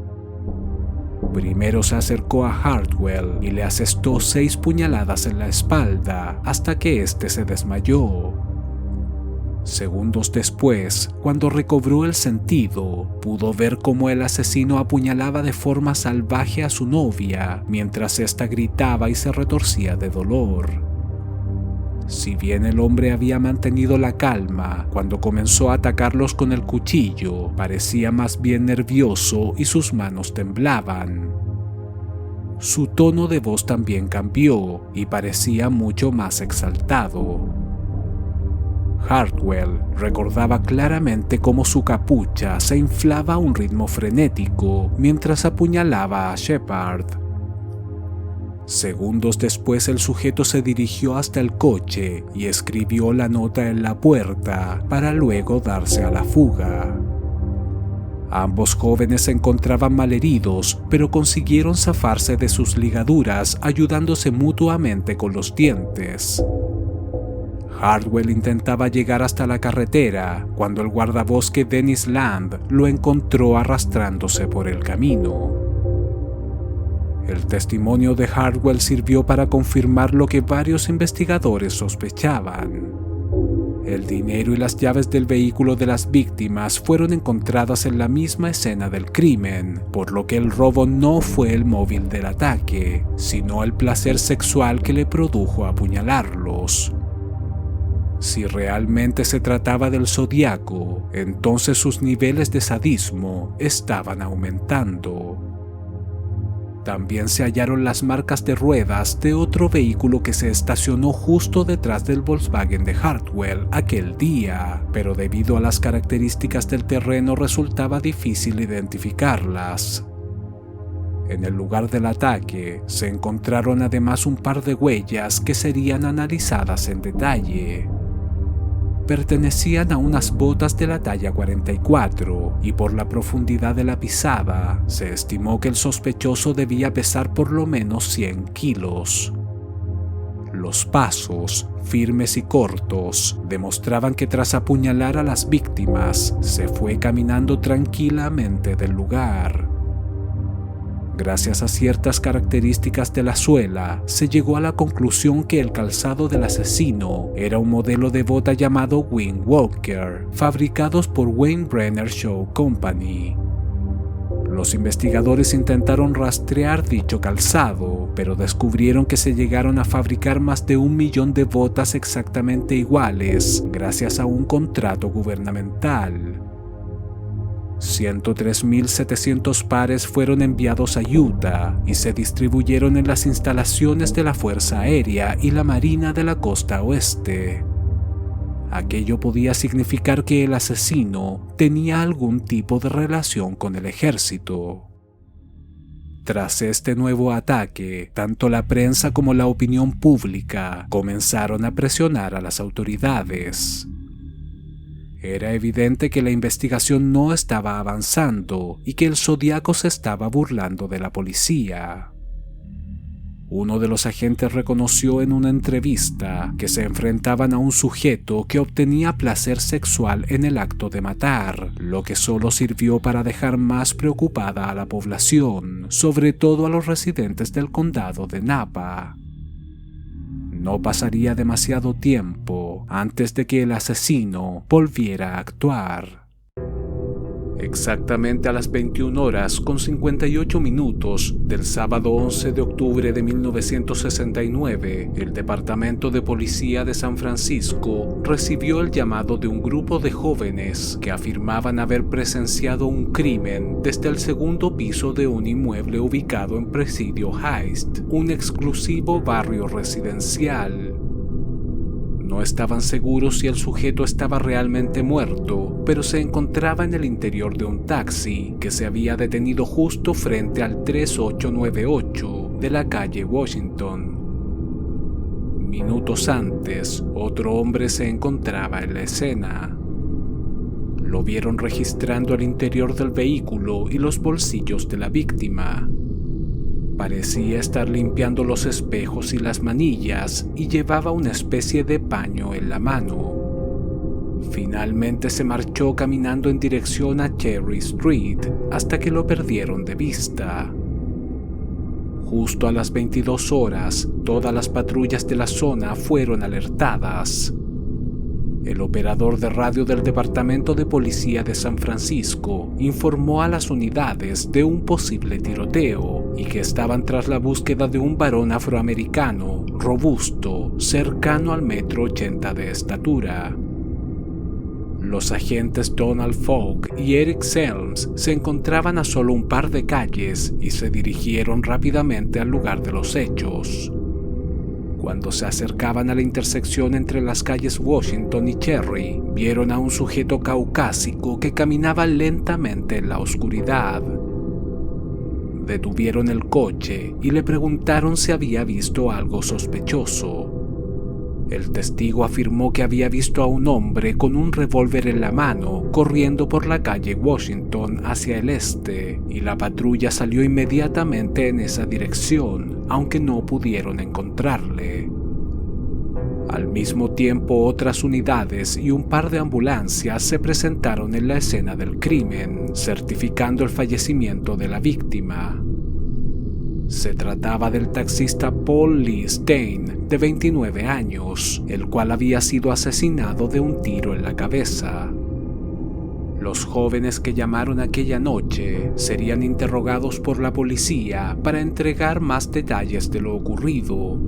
Speaker 1: Primero se acercó a Hartwell y le asestó 6 puñaladas en la espalda hasta que éste se desmayó. Segundos después, cuando recobró el sentido, pudo ver cómo el asesino apuñalaba de forma salvaje a su novia mientras ésta gritaba y se retorcía de dolor. Si bien el hombre había mantenido la calma, cuando comenzó a atacarlos con el cuchillo, parecía más bien nervioso y sus manos temblaban. Su tono de voz también cambió y parecía mucho más exaltado. Hartwell recordaba claramente cómo su capucha se inflaba a un ritmo frenético mientras apuñalaba a Shepard. Segundos después el sujeto se dirigió hasta el coche y escribió la nota en la puerta para luego darse a la fuga. Ambos jóvenes se encontraban malheridos, pero consiguieron zafarse de sus ligaduras ayudándose mutuamente con los dientes. Hartwell intentaba llegar hasta la carretera cuando el guardabosque Dennis Land lo encontró arrastrándose por el camino. El testimonio de Hartwell sirvió para confirmar lo que varios investigadores sospechaban. El dinero y las llaves del vehículo de las víctimas fueron encontradas en la misma escena del crimen, por lo que el robo no fue el móvil del ataque, sino el placer sexual que le produjo apuñalarlos. Si realmente se trataba del Zodíaco, entonces sus niveles de sadismo estaban aumentando. También se hallaron las marcas de ruedas de otro vehículo que se estacionó justo detrás del Volkswagen de Hartwell aquel día, pero debido a las características del terreno resultaba difícil identificarlas. En el lugar del ataque se encontraron además un par de huellas que serían analizadas en detalle. pertenecían a unas botas de la talla 44 y por la profundidad de la pisada se estimó que el sospechoso debía pesar por lo menos 100 kilos. Los pasos, firmes y cortos, demostraban que tras apuñalar a las víctimas se fue caminando tranquilamente del lugar. Gracias a ciertas características de la suela, se llegó a la conclusión que el calzado del asesino era un modelo de bota llamado Windwalker, fabricados por Wayne Brenner Shoe Company. Los investigadores intentaron rastrear dicho calzado, pero descubrieron que se llegaron a fabricar más de 1 millón de botas exactamente iguales gracias a un contrato gubernamental. 103.700 pares fueron enviados a Utah y se distribuyeron en las instalaciones de la Fuerza Aérea y la Marina de la Costa Oeste. Aquello podía significar que el asesino tenía algún tipo de relación con el ejército. Tras este nuevo ataque, tanto la prensa como la opinión pública comenzaron a presionar a las autoridades. Era evidente que la investigación no estaba avanzando y que el Zodíaco se estaba burlando de la policía. Uno de los agentes reconoció en una entrevista que se enfrentaban a un sujeto que obtenía placer sexual en el acto de matar, lo que solo sirvió para dejar más preocupada a la población, sobre todo a los residentes del condado de Napa. No pasaría demasiado tiempo antes de que el asesino volviera a actuar. Exactamente a las 21:58 del sábado 11 de octubre de 1969, el Departamento de Policía de San Francisco recibió el llamado de un grupo de jóvenes que afirmaban haber presenciado un crimen desde el segundo piso de un inmueble ubicado en Presidio Heights, un exclusivo barrio residencial. No estaban seguros si el sujeto estaba realmente muerto, pero se encontraba en el interior de un taxi que se había detenido justo frente al 3898 de la calle Washington. Minutos antes, otro hombre se encontraba en la escena. Lo vieron registrando el interior del vehículo y los bolsillos de la víctima. Parecía estar limpiando los espejos y las manillas y llevaba una especie de paño en la mano. Finalmente se marchó caminando en dirección a Cherry Street hasta que lo perdieron de vista. Justo a las 22 horas, todas las patrullas de la zona fueron alertadas. El operador de radio del Departamento de Policía de San Francisco informó a las unidades de un posible tiroteo y que estaban tras la búsqueda de un varón afroamericano, robusto, cercano al 1,80 m de estatura. Los agentes Donald Falk y Eric Selms se encontraban a solo un par de calles y se dirigieron rápidamente al lugar de los hechos. Cuando se acercaban a la intersección entre las calles Washington y Cherry, vieron a un sujeto caucásico que caminaba lentamente en la oscuridad. Detuvieron el coche y le preguntaron si había visto algo sospechoso. El testigo afirmó que había visto a un hombre con un revólver en la mano corriendo por la calle Washington hacia el este, y la patrulla salió inmediatamente en esa dirección, aunque no pudieron encontrarle. Al mismo tiempo, otras unidades y un par de ambulancias se presentaron en la escena del crimen, certificando el fallecimiento de la víctima. Se trataba del taxista Paul Lee Stein, de 29 años, el cual había sido asesinado de un tiro en la cabeza. Los jóvenes que llamaron aquella noche serían interrogados por la policía para entregar más detalles de lo ocurrido.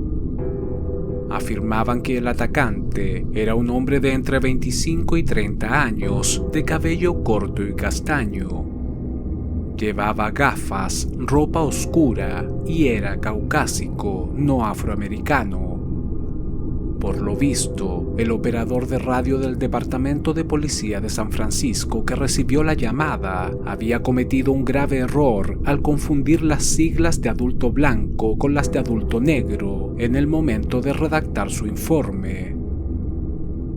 Speaker 1: Afirmaban que el atacante era un hombre de entre 25 y 30 años, de cabello corto y castaño. Llevaba gafas, ropa oscura y era caucásico, no afroamericano. Por lo visto, el operador de radio del Departamento de Policía de San Francisco que recibió la llamada había cometido un grave error al confundir las siglas de adulto blanco con las de adulto negro en el momento de redactar su informe.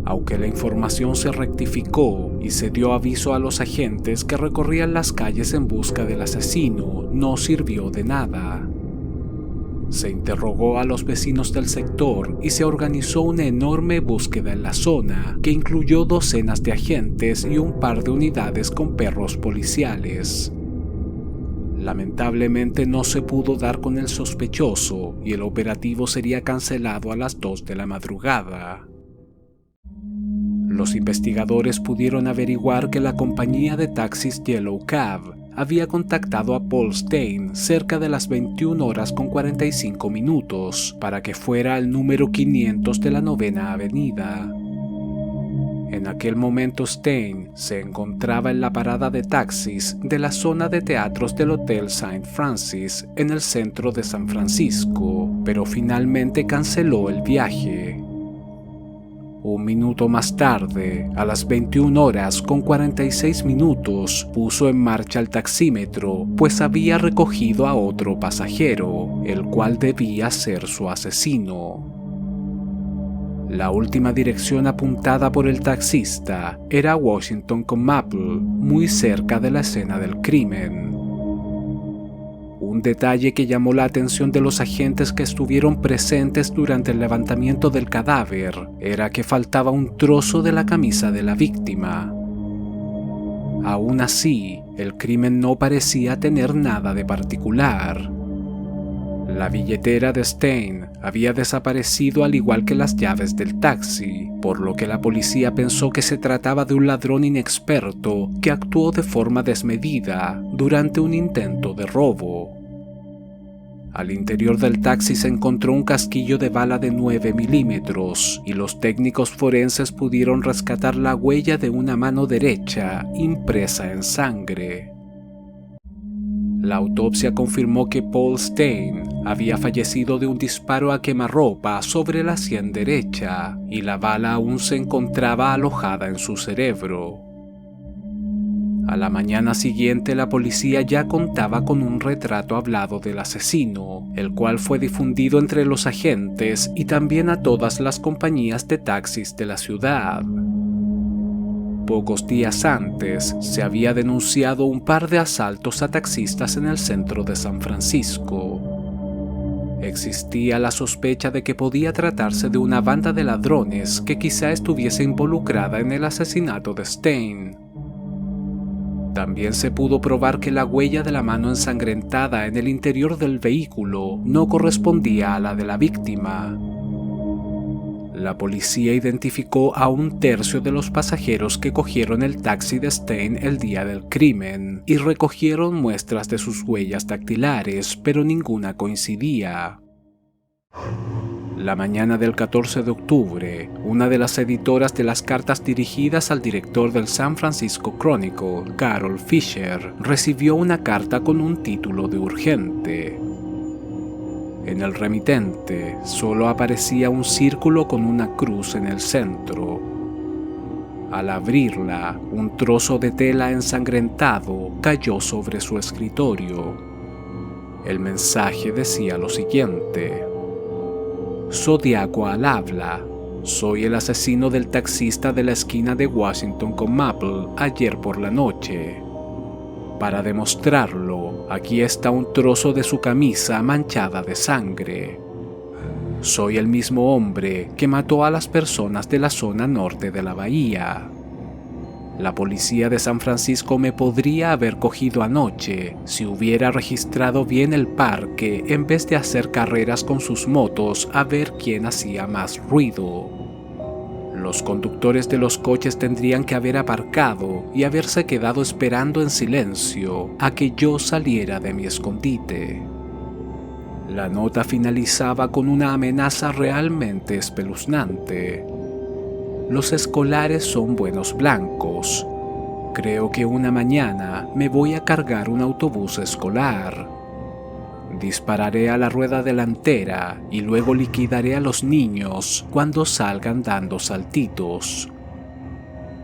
Speaker 1: Aunque la información se rectificó y se dio aviso a los agentes que recorrían las calles en busca del asesino, no sirvió de nada. Se interrogó a los vecinos del sector y se organizó una enorme búsqueda en la zona que incluyó docenas de agentes y un par de unidades con perros policiales. Lamentablemente no se pudo dar con el sospechoso y el operativo sería cancelado a las 2 de la madrugada. Los investigadores pudieron averiguar que la compañía de taxis Yellow Cab había contactado a Paul Stane cerca de las 21:45 para que fuera al número 500 de la 9ª Avenida. En aquel momento Stane se encontraba en la parada de taxis de la zona de teatros del Hotel St. Francis en el centro de San Francisco, pero finalmente canceló el viaje. Un minuto más tarde, a las 21:46, puso en marcha el taxímetro, pues había recogido a otro pasajero, el cual debía ser su asesino. La última dirección apuntada por el taxista era Washington con Maple, muy cerca de la escena del crimen. Un detalle que llamó la atención de los agentes que estuvieron presentes durante el levantamiento del cadáver era que faltaba un trozo de la camisa de la víctima. Aún así, el crimen no parecía tener nada de particular. La billetera de Stane había desaparecido al igual que las llaves del taxi, por lo que la policía pensó que se trataba de un ladrón inexperto que actuó de forma desmedida durante un intento de robo. Al interior del taxi se encontró un casquillo de bala de 9 milímetros y los técnicos forenses pudieron rescatar la huella de una mano derecha impresa en sangre. La autopsia confirmó que Paul Stane había fallecido de un disparo a quemarropa sobre la sien derecha y la bala aún se encontraba alojada en su cerebro. A la mañana siguiente la policía ya contaba con un retrato hablado del asesino, el cual fue difundido entre los agentes y también a todas las compañías de taxis de la ciudad. Pocos días antes se había denunciado un par de asaltos a taxistas en el centro de San Francisco. Existía la sospecha de que podía tratarse de una banda de ladrones que quizá estuviese involucrada en el asesinato de Stane. También se pudo probar que la huella de la mano ensangrentada en el interior del vehículo no correspondía a la de la víctima. La policía identificó a 1/3 de los pasajeros que cogieron el taxi de Stane el día del crimen y recogieron muestras de sus huellas dactilares, pero ninguna coincidía. La mañana del 14 de octubre, una de las editoras de las cartas dirigidas al director del San Francisco Chronicle, Carol Fisher, recibió una carta con un título de urgente. En el remitente solo aparecía un círculo con una cruz en el centro. Al abrirla, un trozo de tela ensangrentado cayó sobre su escritorio. El mensaje decía lo siguiente: Zodiaco al habla. Soy el asesino del taxista de la esquina de Washington con Maple ayer por la noche. Para demostrarlo, aquí está un trozo de su camisa manchada de sangre. Soy el mismo hombre que mató a las personas de la zona norte de la bahía. La policía de San Francisco me podría haber cogido anoche si hubiera registrado bien el parque en vez de hacer carreras con sus motos a ver quién hacía más ruido. Los conductores de los coches tendrían que haber aparcado y haberse quedado esperando en silencio a que yo saliera de mi escondite. La nota finalizaba con una amenaza realmente espeluznante. Los escolares son buenos blancos. Creo que una mañana me voy a cargar un autobús escolar. Dispararé a la rueda delantera y luego liquidaré a los niños cuando salgan dando saltitos.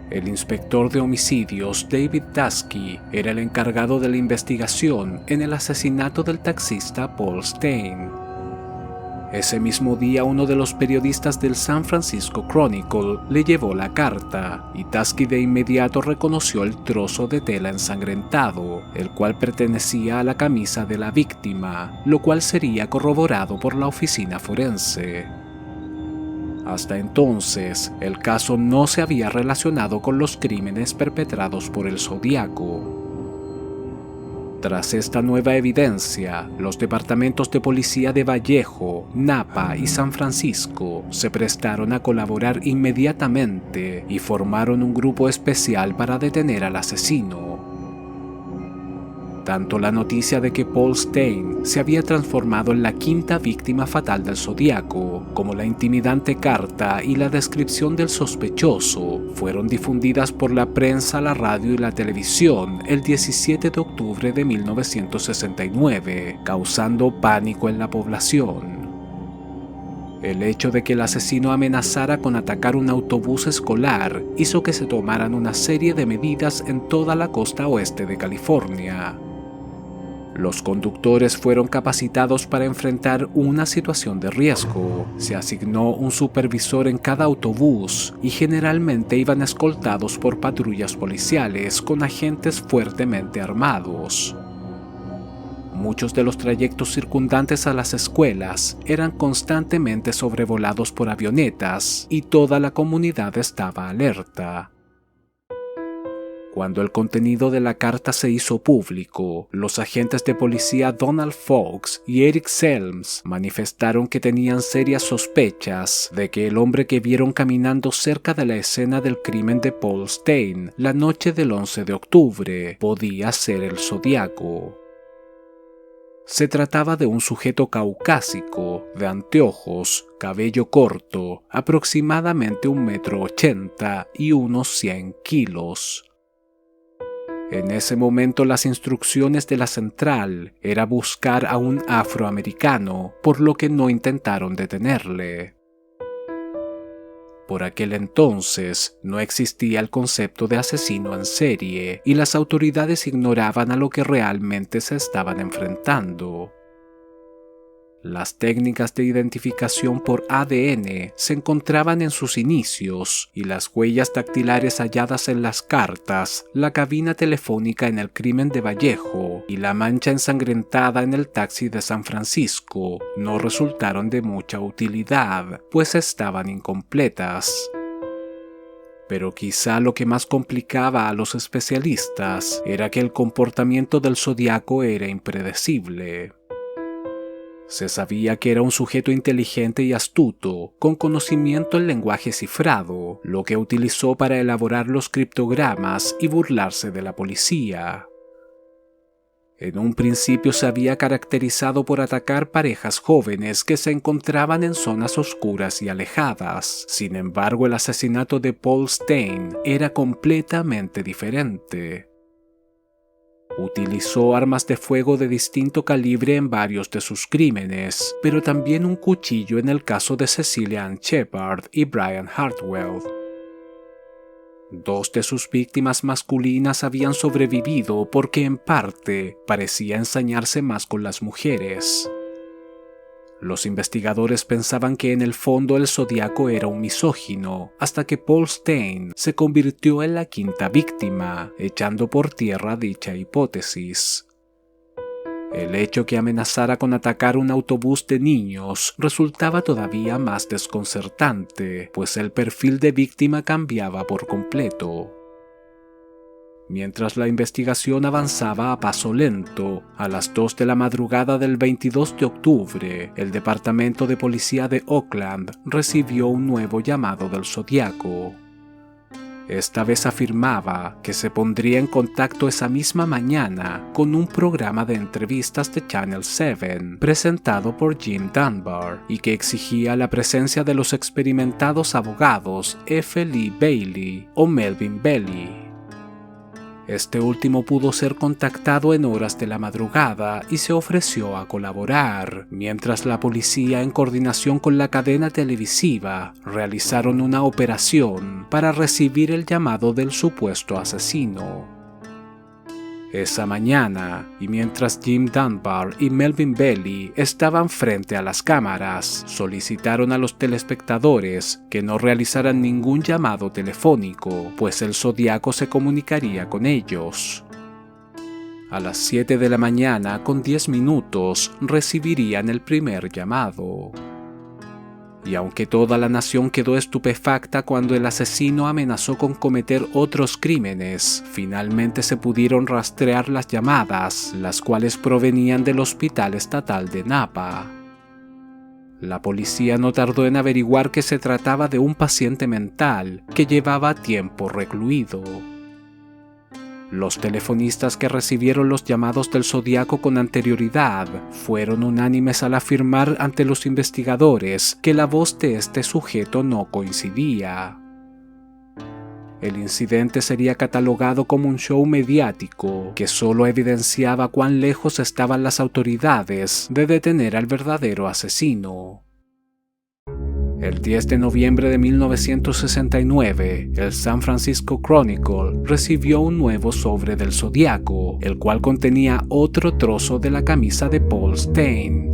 Speaker 1: El inspector de homicidios David Dusky era el encargado de la investigación en el asesinato del taxista Paul Stane. Ese mismo día, uno de los periodistas del San Francisco Chronicle le llevó la carta y Tasky de inmediato reconoció el trozo de tela ensangrentado, el cual pertenecía a la camisa de la víctima, lo cual sería corroborado por la oficina forense. Hasta entonces, el caso no se había relacionado con los crímenes perpetrados por el Zodíaco. Tras esta nueva evidencia, los departamentos de policía de Vallejo, Napa y San Francisco se prestaron a colaborar inmediatamente y formaron un grupo especial para detener al asesino. Tanto la noticia de que Paul Stane se había transformado en la quinta víctima fatal del Zodíaco, como la intimidante carta y la descripción del sospechoso, fueron difundidas por la prensa, la radio y la televisión el 17 de octubre de 1969, causando pánico en la población. El hecho de que el asesino amenazara con atacar un autobús escolar hizo que se tomaran una serie de medidas en toda la costa oeste de California. Los conductores fueron capacitados para enfrentar una situación de riesgo. Se asignó un supervisor en cada autobús y generalmente iban escoltados por patrullas policiales con agentes fuertemente armados. Muchos de los trayectos circundantes a las escuelas eran constantemente sobrevolados por avionetas y toda la comunidad estaba alerta. Cuando el contenido de la carta se hizo público, los agentes de policía Donald Fox y Eric Selms manifestaron que tenían serias sospechas de que el hombre que vieron caminando cerca de la escena del crimen de Paul Stane la noche del 11 de octubre podía ser el Zodíaco. Se trataba de un sujeto caucásico, de anteojos, cabello corto, aproximadamente 1,80 m y unos 100 kilos. En ese momento las instrucciones de la central era buscar a un afroamericano, por lo que no intentaron detenerle. Por aquel entonces no existía el concepto de asesino en serie y las autoridades ignoraban a lo que realmente se estaban enfrentando. Las técnicas de identificación por ADN se encontraban en sus inicios y las huellas dactilares halladas en las cartas, la cabina telefónica en el crimen de Vallejo y la mancha ensangrentada en el taxi de San Francisco no resultaron de mucha utilidad, pues estaban incompletas. Pero quizá lo que más complicaba a los especialistas era que el comportamiento del Zodíaco era impredecible. Se sabía que era un sujeto inteligente y astuto, con conocimiento en lenguaje cifrado, lo que utilizó para elaborar los criptogramas y burlarse de la policía. En un principio se había caracterizado por atacar parejas jóvenes que se encontraban en zonas oscuras y alejadas. Sin embargo, el asesinato de Paul Stane era completamente diferente. Utilizó armas de fuego de distinto calibre en varios de sus crímenes, pero también un cuchillo en el caso de Cecilia Ann Shepard y Brian Hartwell. Dos de sus víctimas masculinas habían sobrevivido porque en parte parecía ensañarse más con las mujeres. Los investigadores pensaban que en el fondo el Zodíaco era un misógino, hasta que Paul Stane se convirtió en la quinta víctima, echando por tierra dicha hipótesis. El hecho que amenazara con atacar un autobús de niños resultaba todavía más desconcertante, pues el perfil de víctima cambiaba por completo. Mientras la investigación avanzaba a paso lento, a las 2 de la madrugada del 22 de octubre, el Departamento de Policía de Oakland recibió un nuevo llamado del Zodíaco. Esta vez afirmaba que se pondría en contacto esa misma mañana con un programa de entrevistas de Channel 7 presentado por Jim Dunbar y que exigía la presencia de los experimentados abogados F. Lee Bailey o Melvin Belli. Este último pudo ser contactado en horas de la madrugada y se ofreció a colaborar, mientras la policía, en coordinación con la cadena televisiva, realizaron una operación para recibir el llamado del supuesto asesino. Esa mañana, y mientras Jim Dunbar y Melvin Belli estaban frente a las cámaras, solicitaron a los telespectadores que no realizaran ningún llamado telefónico, pues el Zodiaco se comunicaría con ellos. A las 7 de la mañana, con 10 minutos, recibirían el primer llamado. Y aunque toda la nación quedó estupefacta cuando el asesino amenazó con cometer otros crímenes, finalmente se pudieron rastrear las llamadas, las cuales provenían del Hospital Estatal de Napa. La policía no tardó en averiguar que se trataba de un paciente mental que llevaba tiempo recluido. Los telefonistas que recibieron los llamados del Zodiaco con anterioridad fueron unánimes al afirmar ante los investigadores que la voz de este sujeto no coincidía. El incidente sería catalogado como un show mediático que solo evidenciaba cuán lejos estaban las autoridades de detener al verdadero asesino. El 10 de noviembre de 1969, el San Francisco Chronicle recibió un nuevo sobre del Zodiaco, el cual contenía otro trozo de la camisa de Paul Stine.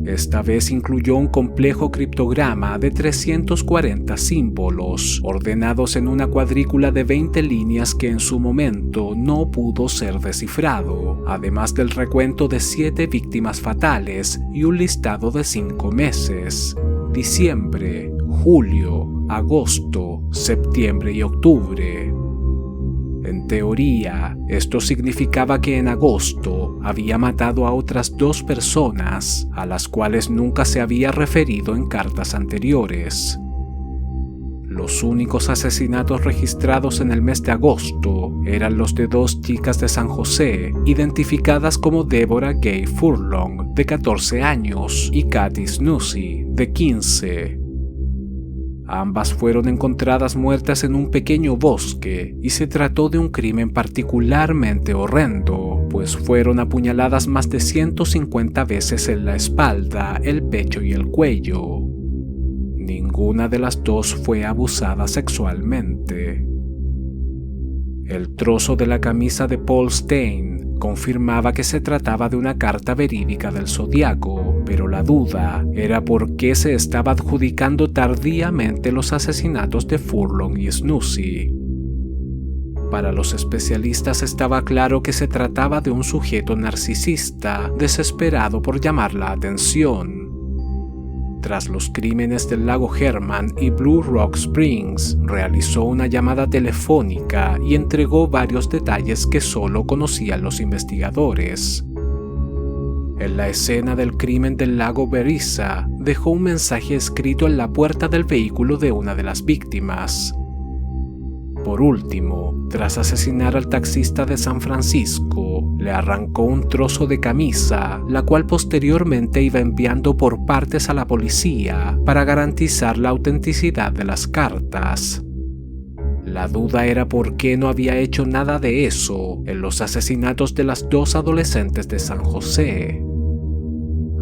Speaker 1: Esta vez incluyó un complejo criptograma de 340 símbolos, ordenados en una cuadrícula de 20 líneas que en su momento no pudo ser descifrado, además del recuento de 7 víctimas fatales y un listado de 5 meses: diciembre, julio, agosto, septiembre y octubre. En teoría, esto significaba que en agosto había matado a otras 2 personas, a las cuales nunca se había referido en cartas anteriores. Los únicos asesinatos registrados en el mes de agosto eran los de 2 chicas de San José, identificadas como Deborah Gay Furlong, de 14 años, y Kathy Snoosey, de 15. Ambas fueron encontradas muertas en un pequeño bosque, y se trató de un crimen particularmente horrendo, pues fueron apuñaladas más de 150 veces en la espalda, el pecho y el cuello. Ninguna de las 2 fue abusada sexualmente. El trozo de la camisa de Paul Stine confirmaba que se trataba de una carta verídica del Zodiaco, pero la duda era por qué se estaba adjudicando tardíamente los asesinatos de Furlong y Snoosey. Para los especialistas estaba claro que se trataba de un sujeto narcisista desesperado por llamar la atención. Tras los crímenes del lago Herman y Blue Rock Springs, realizó una llamada telefónica y entregó varios detalles que solo conocían los investigadores. En la escena del crimen del lago Berryessa, dejó un mensaje escrito en la puerta del vehículo de una de las víctimas. Por último, tras asesinar al taxista de San Francisco, le arrancó un trozo de camisa, la cual posteriormente iba enviando por partes a la policía para garantizar la autenticidad de las cartas. La duda era por qué no había hecho nada de eso en los asesinatos de las 2 adolescentes de San José.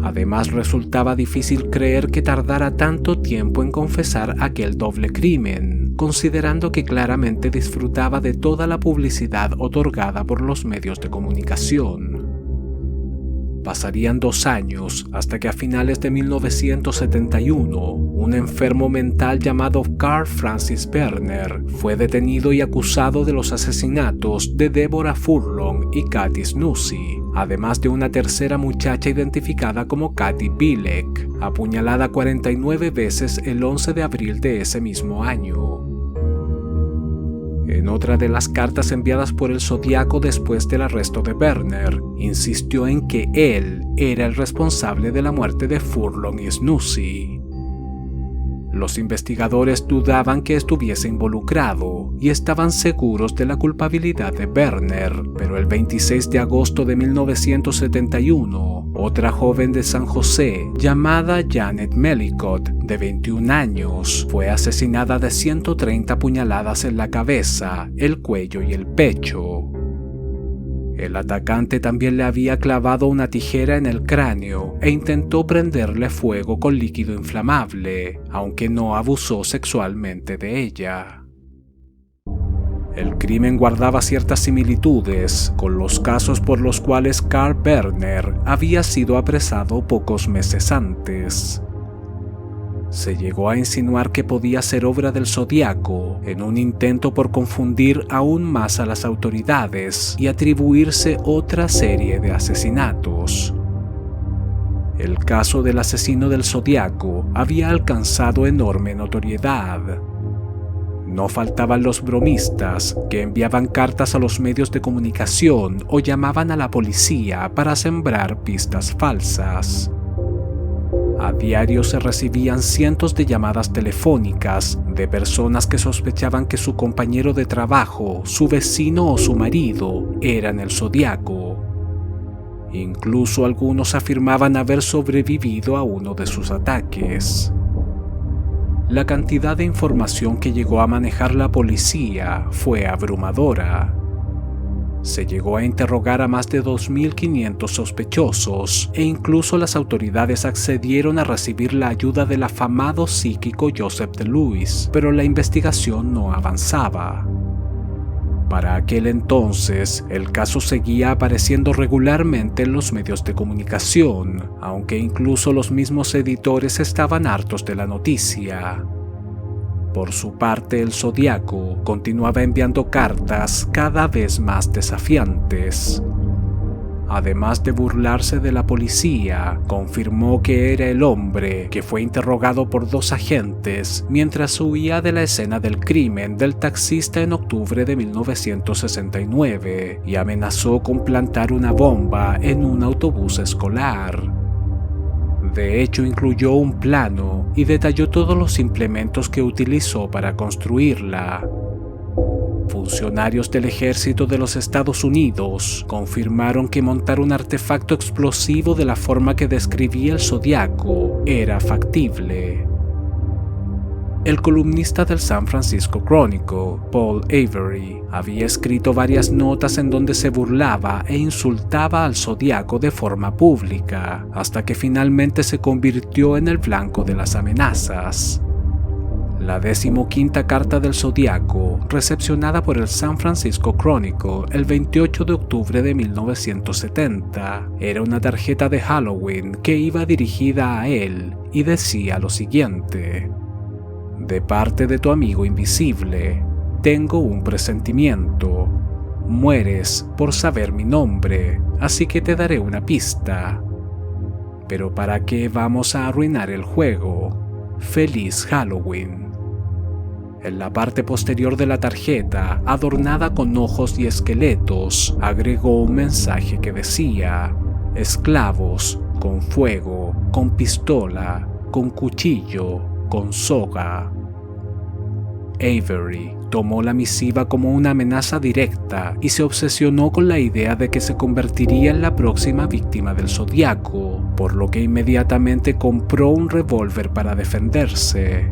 Speaker 1: Además, resultaba difícil creer que tardara tanto tiempo en confesar aquel doble crimen, considerando que claramente disfrutaba de toda la publicidad otorgada por los medios de comunicación. Pasarían 2 años hasta que a finales de 1971, un enfermo mental llamado Carl Francis Berner fue detenido y acusado de los asesinatos de Deborah Furlong y Kathy Snoosey, además de una tercera muchacha identificada como Kathy Bilek, apuñalada 49 veces el 11 de abril de ese mismo año. En otra de las cartas enviadas por el Zodiaco después del arresto de Berner, insistió en que él era el responsable de la muerte de Furlong y Snoosey. Los investigadores dudaban que estuviese involucrado y estaban seguros de la culpabilidad de Berner, pero el 26 de agosto de 1971, otra joven de San José, llamada Janet Mellicott, de 21 años, fue asesinada de 130 puñaladas en la cabeza, el cuello y el pecho. El atacante también le había clavado una tijera en el cráneo e intentó prenderle fuego con líquido inflamable, aunque no abusó sexualmente de ella. El crimen guardaba ciertas similitudes con los casos por los cuales Carl Berner había sido apresado pocos meses antes. Se llegó a insinuar que podía ser obra del Zodíaco en un intento por confundir aún más a las autoridades y atribuirse otra serie de asesinatos. El caso del asesino del Zodíaco había alcanzado enorme notoriedad. No faltaban los bromistas que enviaban cartas a los medios de comunicación o llamaban a la policía para sembrar pistas falsas. A diario se recibían cientos de llamadas telefónicas de personas que sospechaban que su compañero de trabajo, su vecino o su marido eran el Zodíaco. Incluso algunos afirmaban haber sobrevivido a uno de sus ataques. La cantidad de información que llegó a manejar la policía fue abrumadora. Se llegó a interrogar a más de 2.500 sospechosos e incluso las autoridades accedieron a recibir la ayuda del afamado psíquico Joseph DeLuise, pero la investigación no avanzaba. Para aquel entonces, el caso seguía apareciendo regularmente en los medios de comunicación, aunque incluso los mismos editores estaban hartos de la noticia. Por su parte, el Zodíaco continuaba enviando cartas cada vez más desafiantes. Además de burlarse de la policía, confirmó que era el hombre que fue interrogado por 2 agentes mientras huía de la escena del crimen del taxista en octubre de 1969 y amenazó con plantar una bomba en un autobús escolar. De hecho, incluyó un plano y detalló todos los implementos que utilizó para construirla. Funcionarios del ejército de los Estados Unidos confirmaron que montar un artefacto explosivo de la forma que describía el Zodíaco era factible. El columnista del San Francisco Chronicle, Paul Avery, había escrito varias notas en donde se burlaba e insultaba al Zodíaco de forma pública, hasta que finalmente se convirtió en el blanco de las amenazas. La 15ª carta del Zodíaco, recepcionada por el San Francisco Chronicle el 28 de octubre de 1970, era una tarjeta de Halloween que iba dirigida a él y decía lo siguiente: de parte de tu amigo invisible, tengo un presentimiento. Mueres por saber mi nombre, así que te daré una pista. Pero ¿para qué vamos a arruinar el juego? ¡Feliz Halloween! En la parte posterior de la tarjeta, adornada con ojos y esqueletos, agregó un mensaje que decía: esclavos, con fuego, con pistola, con cuchillo, con soga. Avery tomó la misiva como una amenaza directa y se obsesionó con la idea de que se convertiría en la próxima víctima del Zodíaco, por lo que inmediatamente compró un revólver para defenderse.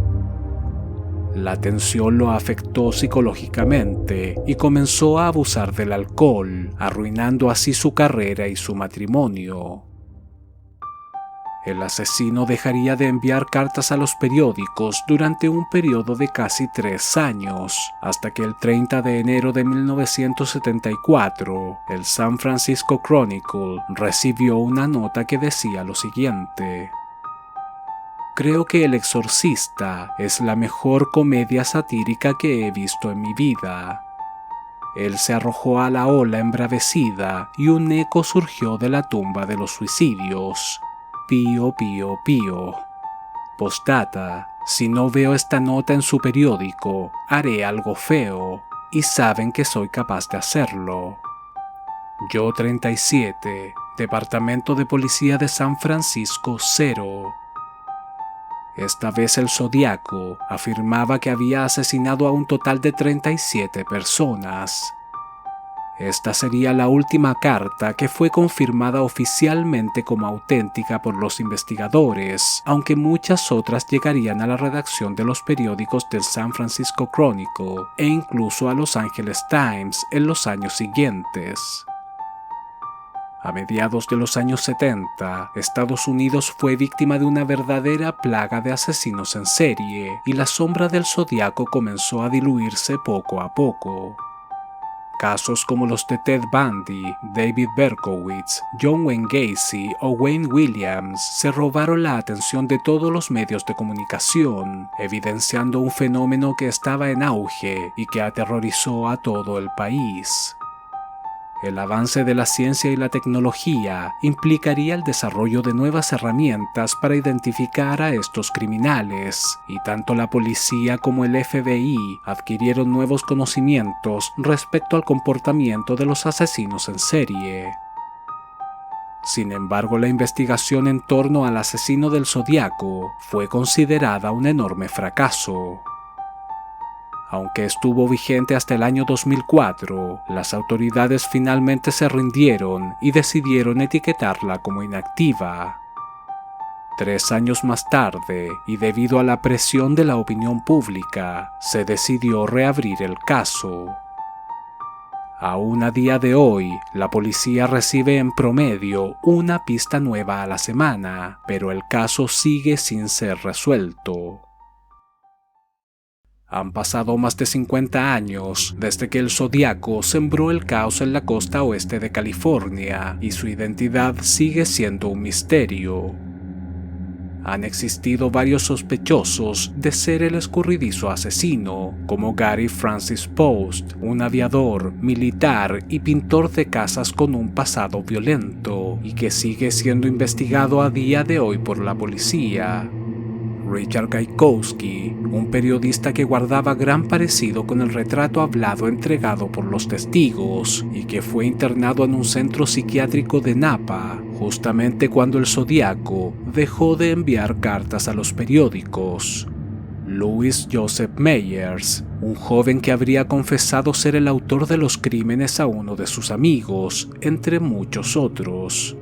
Speaker 1: La tensión lo afectó psicológicamente y comenzó a abusar del alcohol, arruinando así su carrera y su matrimonio. El asesino dejaría de enviar cartas a los periódicos durante un periodo de casi 3 años, hasta que el 30 de enero de 1974, el San Francisco Chronicle recibió una nota que decía lo siguiente: creo que El Exorcista es la mejor comedia satírica que he visto en mi vida. Él se arrojó a la ola embravecida y un eco surgió de la tumba de los suicidios. Pío, pío, pío. Postdata: si no veo esta nota en su periódico, haré algo feo, y saben que soy capaz de hacerlo. Yo 37, Departamento de Policía de San Francisco 0. Esta vez el Zodíaco afirmaba que había asesinado a un total de 37 personas. Esta sería la última carta que fue confirmada oficialmente como auténtica por los investigadores, aunque muchas otras llegarían a la redacción de los periódicos del San Francisco Chronicle e incluso a Los Angeles Times en los años siguientes. A mediados de los años 70, Estados Unidos fue víctima de una verdadera plaga de asesinos en serie y la sombra del Zodíaco comenzó a diluirse poco a poco. Casos como los de Ted Bundy, David Berkowitz, John Wayne Gacy o Wayne Williams se robaron la atención de todos los medios de comunicación, evidenciando un fenómeno que estaba en auge y que aterrorizó a todo el país. El avance de la ciencia y la tecnología implicaría el desarrollo de nuevas herramientas para identificar a estos criminales, y tanto la policía como el FBI adquirieron nuevos conocimientos respecto al comportamiento de los asesinos en serie. Sin embargo, la investigación en torno al asesino del Zodíaco fue considerada un enorme fracaso. Aunque estuvo vigente hasta el año 2004, las autoridades finalmente se rindieron y decidieron etiquetarla como inactiva. 3 años más tarde, y debido a la presión de la opinión pública, se decidió reabrir el caso. Aún a día de hoy, la policía recibe en promedio una pista nueva a la semana, pero el caso sigue sin ser resuelto. Han pasado más de 50 años desde que el Zodíaco sembró el caos en la costa oeste de California y su identidad sigue siendo un misterio. Han existido varios sospechosos de ser el escurridizo asesino, como Gary Francis Post, un aviador, militar y pintor de casas con un pasado violento, y que sigue siendo investigado a día de hoy por la policía. Richard Gaikowski, un periodista que guardaba gran parecido con el retrato hablado entregado por los testigos y que fue internado en un centro psiquiátrico de Napa, justamente cuando el Zodíaco dejó de enviar cartas a los periódicos. Louis Joseph Meyers, un joven que habría confesado ser el autor de los crímenes a uno de sus amigos, entre muchos otros.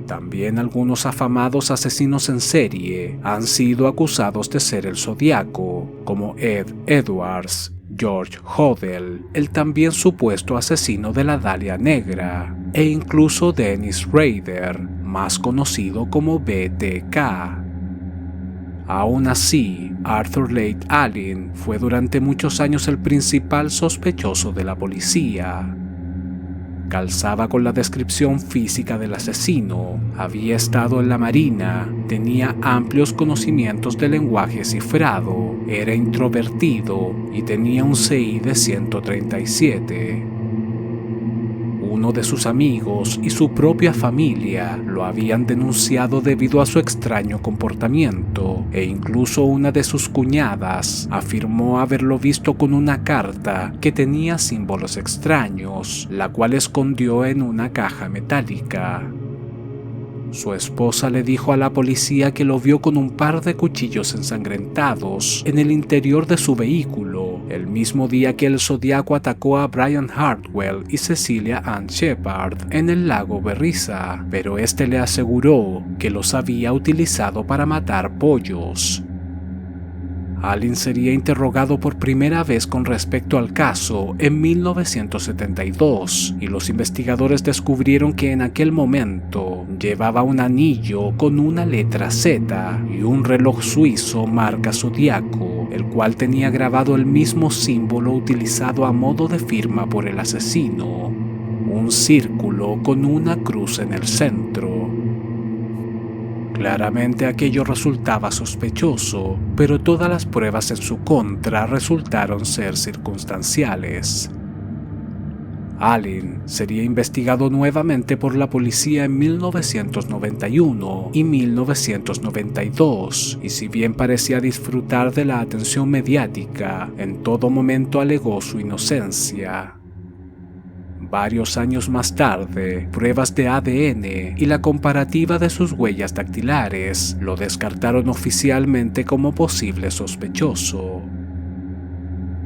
Speaker 1: También algunos afamados asesinos en serie han sido acusados de ser el Zodíaco, como Ed Edwards, George Hodel, el también supuesto asesino de la Dalia Negra, e incluso Dennis Rader, más conocido como BTK. Aún así, Arthur Leigh Allen fue durante muchos años el principal sospechoso de la policía. Calzaba con la descripción física del asesino, había estado en la marina, tenía amplios conocimientos de lenguaje cifrado, era introvertido y tenía un CI de 137. Uno de sus amigos y su propia familia lo habían denunciado debido a su extraño comportamiento, e incluso una de sus cuñadas afirmó haberlo visto con una carta que tenía símbolos extraños, la cual escondió en una caja metálica. Su esposa le dijo a la policía que lo vio con un par de cuchillos ensangrentados en el interior de su vehículo, el mismo día que el Zodíaco atacó a Brian Hartwell y Cecilia Ann Shepard en el lago Berryessa, pero este le aseguró que los había utilizado para matar pollos. Allen sería interrogado por primera vez con respecto al caso en 1972 y los investigadores descubrieron que en aquel momento llevaba un anillo con una letra Z y un reloj suizo marca Zodíaco, el cual tenía grabado el mismo símbolo utilizado a modo de firma por el asesino, un círculo con una cruz en el centro. Claramente aquello resultaba sospechoso, pero todas las pruebas en su contra resultaron ser circunstanciales. Allen sería investigado nuevamente por la policía en 1991 y 1992, y si bien parecía disfrutar de la atención mediática, en todo momento alegó su inocencia. Varios años más tarde, pruebas de ADN y la comparativa de sus huellas dactilares lo descartaron oficialmente como posible sospechoso.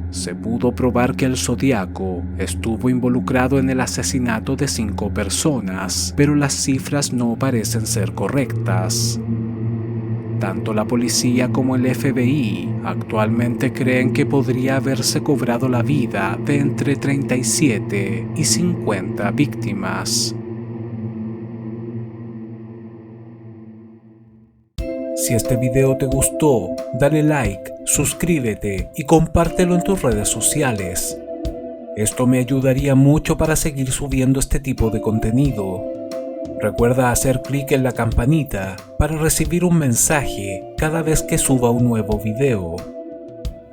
Speaker 1: Se pudo probar que el Zodíaco estuvo involucrado en el asesinato de 5 personas, pero las cifras no parecen ser correctas. Tanto la policía como el FBI actualmente creen que podría haberse cobrado la vida de entre 37 y 50 víctimas. Si este video te gustó, dale like, suscríbete y compártelo en tus redes sociales. Esto me ayudaría mucho para seguir subiendo este tipo de contenido. Recuerda hacer clic en la campanita para recibir un mensaje cada vez que suba un nuevo video.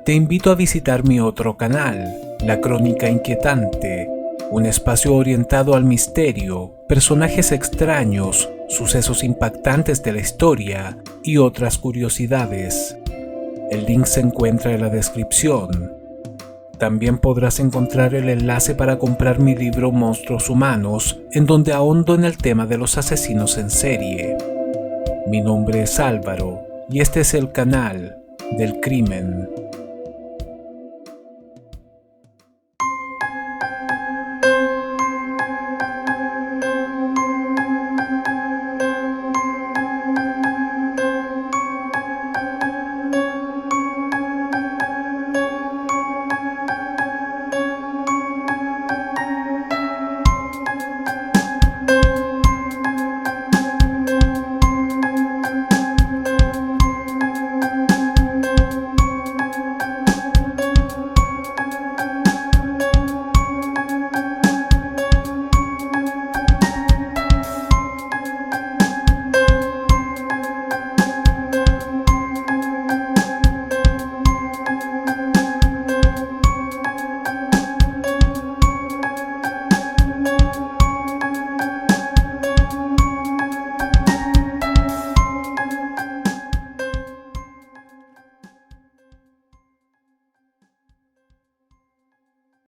Speaker 1: Te invito a visitar mi otro canal, La Crónica Inquietante, un espacio orientado al misterio, personajes extraños, sucesos impactantes de la historia y otras curiosidades. El link se encuentra en la descripción. También podrás encontrar el enlace para comprar mi libro Monstruos Humanos, en donde ahondo en el tema de los asesinos en serie. Mi nombre es Álvaro y este es el canal del crimen.